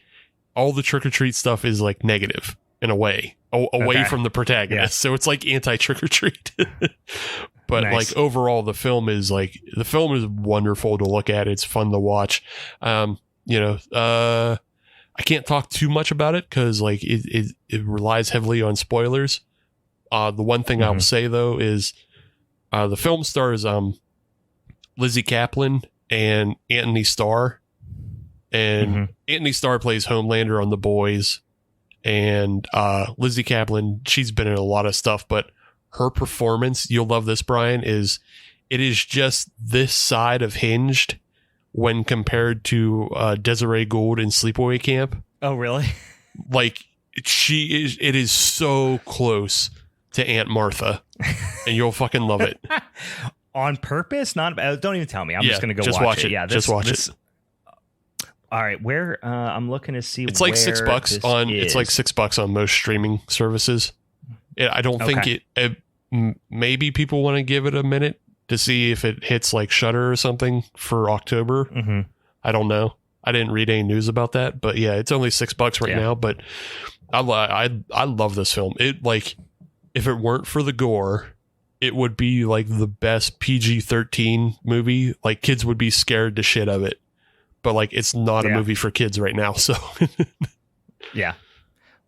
all the trick or treat stuff is like negative in a way, away from the protagonist. So it's like anti trick or treat. But like overall, the film is wonderful to look at. It's fun to watch. You know, I can't talk too much about it because like it relies heavily on spoilers. The one thing I'll say though is the film stars Lizzie Kaplan and Anthony Starr, and Anthony Starr plays Homelander on The Boys, and Lizzie Kaplan, she's been in a lot of stuff, but her performance, you'll love this, Brian, it is just this side of Hinged when compared to Desiree Gould in Sleepaway Camp. Oh, really? Like it is so close to Aunt Martha, and you'll fucking love it. On purpose? Not, don't even tell me. I'm just going to go watch it. Yeah, just watch it. All right, where I'm looking to see. It's like $6 on. It's like $6 on most streaming services. I don't think it. Maybe people want to give it a minute to see if it hits like Shudder or something for October. I don't know. I didn't read any news about that, but yeah, it's only $6 right now. But I love this film. It, like, if it weren't for the gore, it would be like the best PG-13 movie. Like, kids would be scared to shit of it. But like, it's not a movie for kids right now. So yeah.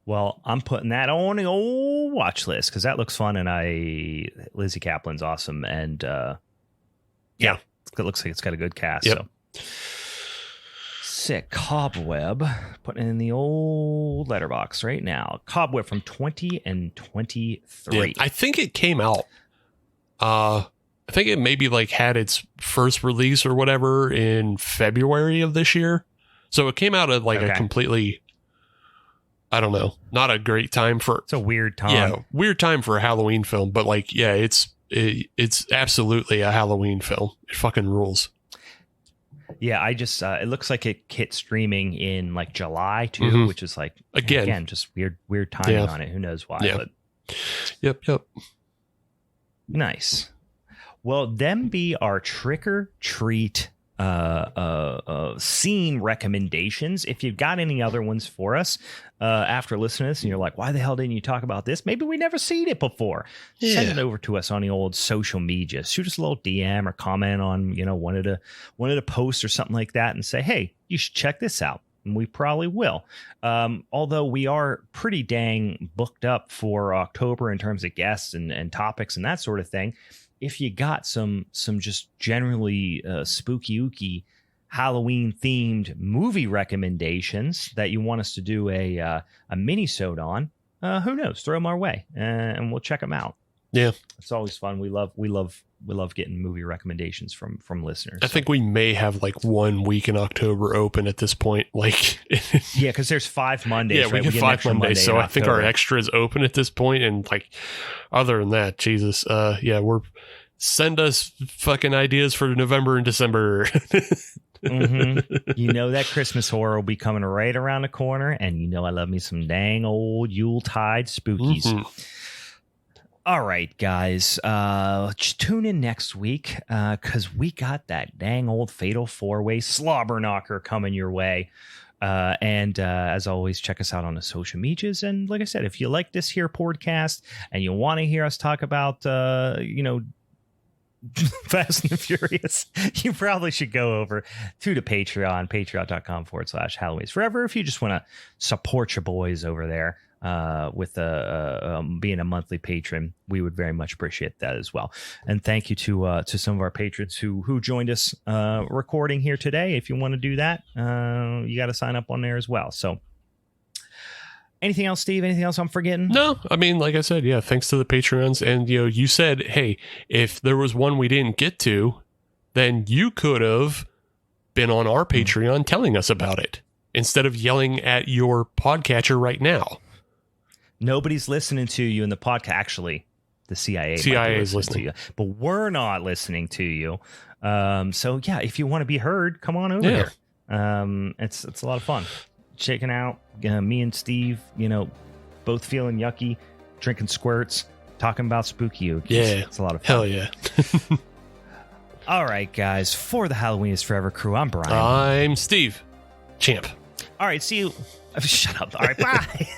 Well, I'm putting that on the old watch list because that looks fun, and Lizzie Kaplan's awesome, and it looks like it's got a good cast. Yep. So sick. Cobweb, putting it in the old letterbox right now. Cobweb from 2023. Yeah, I think it came out. I think it maybe like had its first release or whatever in February of this year. So it came out at like a completely, I don't know, not a great time for. It's a weird time. Yeah, weird time for a Halloween film. But like, yeah, it's absolutely a Halloween film. It fucking rules. Yeah, I just it looks like it hit streaming in like July too, which is like again just weird timing on it. Who knows why? Yeah. But Yep. Nice. Well, them be our trick or treat scene recommendations. If you've got any other ones for us after listening to this and you're like, why the hell didn't you talk about this? Maybe we never seen it before. Send it over to us on the old social media. Shoot us a little DM or comment on, one of the posts or something like that and say, hey, you should check this out. we probably will. Although we are pretty dang booked up for October in terms of guests and topics and that sort of thing. If you got some just generally spooky ooky Halloween themed movie recommendations that you want us to do a minisode on, who knows? Throw them our way and we'll check them out. Yeah, it's always fun. We love getting movie recommendations from listeners. I think we may have like 1 week in October open at this point. Like, yeah, because there's 5 Mondays. Yeah, we get 5 Mondays, so I think our extra is open at this point. And like, other than that, Jesus, send us fucking ideas for November and December. You know that Christmas horror will be coming right around the corner, and you know I love me some dang old Yuletide spookies. All right, guys, tune in next week because we got that dang old Fatal 4-Way slobber knocker coming your way. And as always, check us out on the social medias. And like I said, if you like this here podcast and you want to hear us talk about, Fast and the Furious, you probably should go over to the patreon.com/Halloween's Forever if you just want to support your boys over there. With being a monthly patron, we would very much appreciate that as well. And thank you to some of our patrons who joined us recording here today. If you want to do that, you got to sign up on there as well. So anything else, Steve? Anything else I'm forgetting? No, I mean, like I said, yeah, thanks to the Patreons. And, you said, hey, if there was one we didn't get to, then you could have been on our Patreon telling us about it instead of yelling at your podcatcher right now. Nobody's listening to you in the podcast. Actually, the CIA is listening to you, but we're not listening to you. So yeah, if you want to be heard, come on over here. It's a lot of fun. Checking out me and Steve, both feeling yucky, drinking squirts, talking about spooky ookies. Yeah, it's a lot of fun. Hell yeah. All right, guys, for the Halloween is Forever crew, I'm Brian. I'm Steve. Champ. All right, see you. Shut up. All right, bye.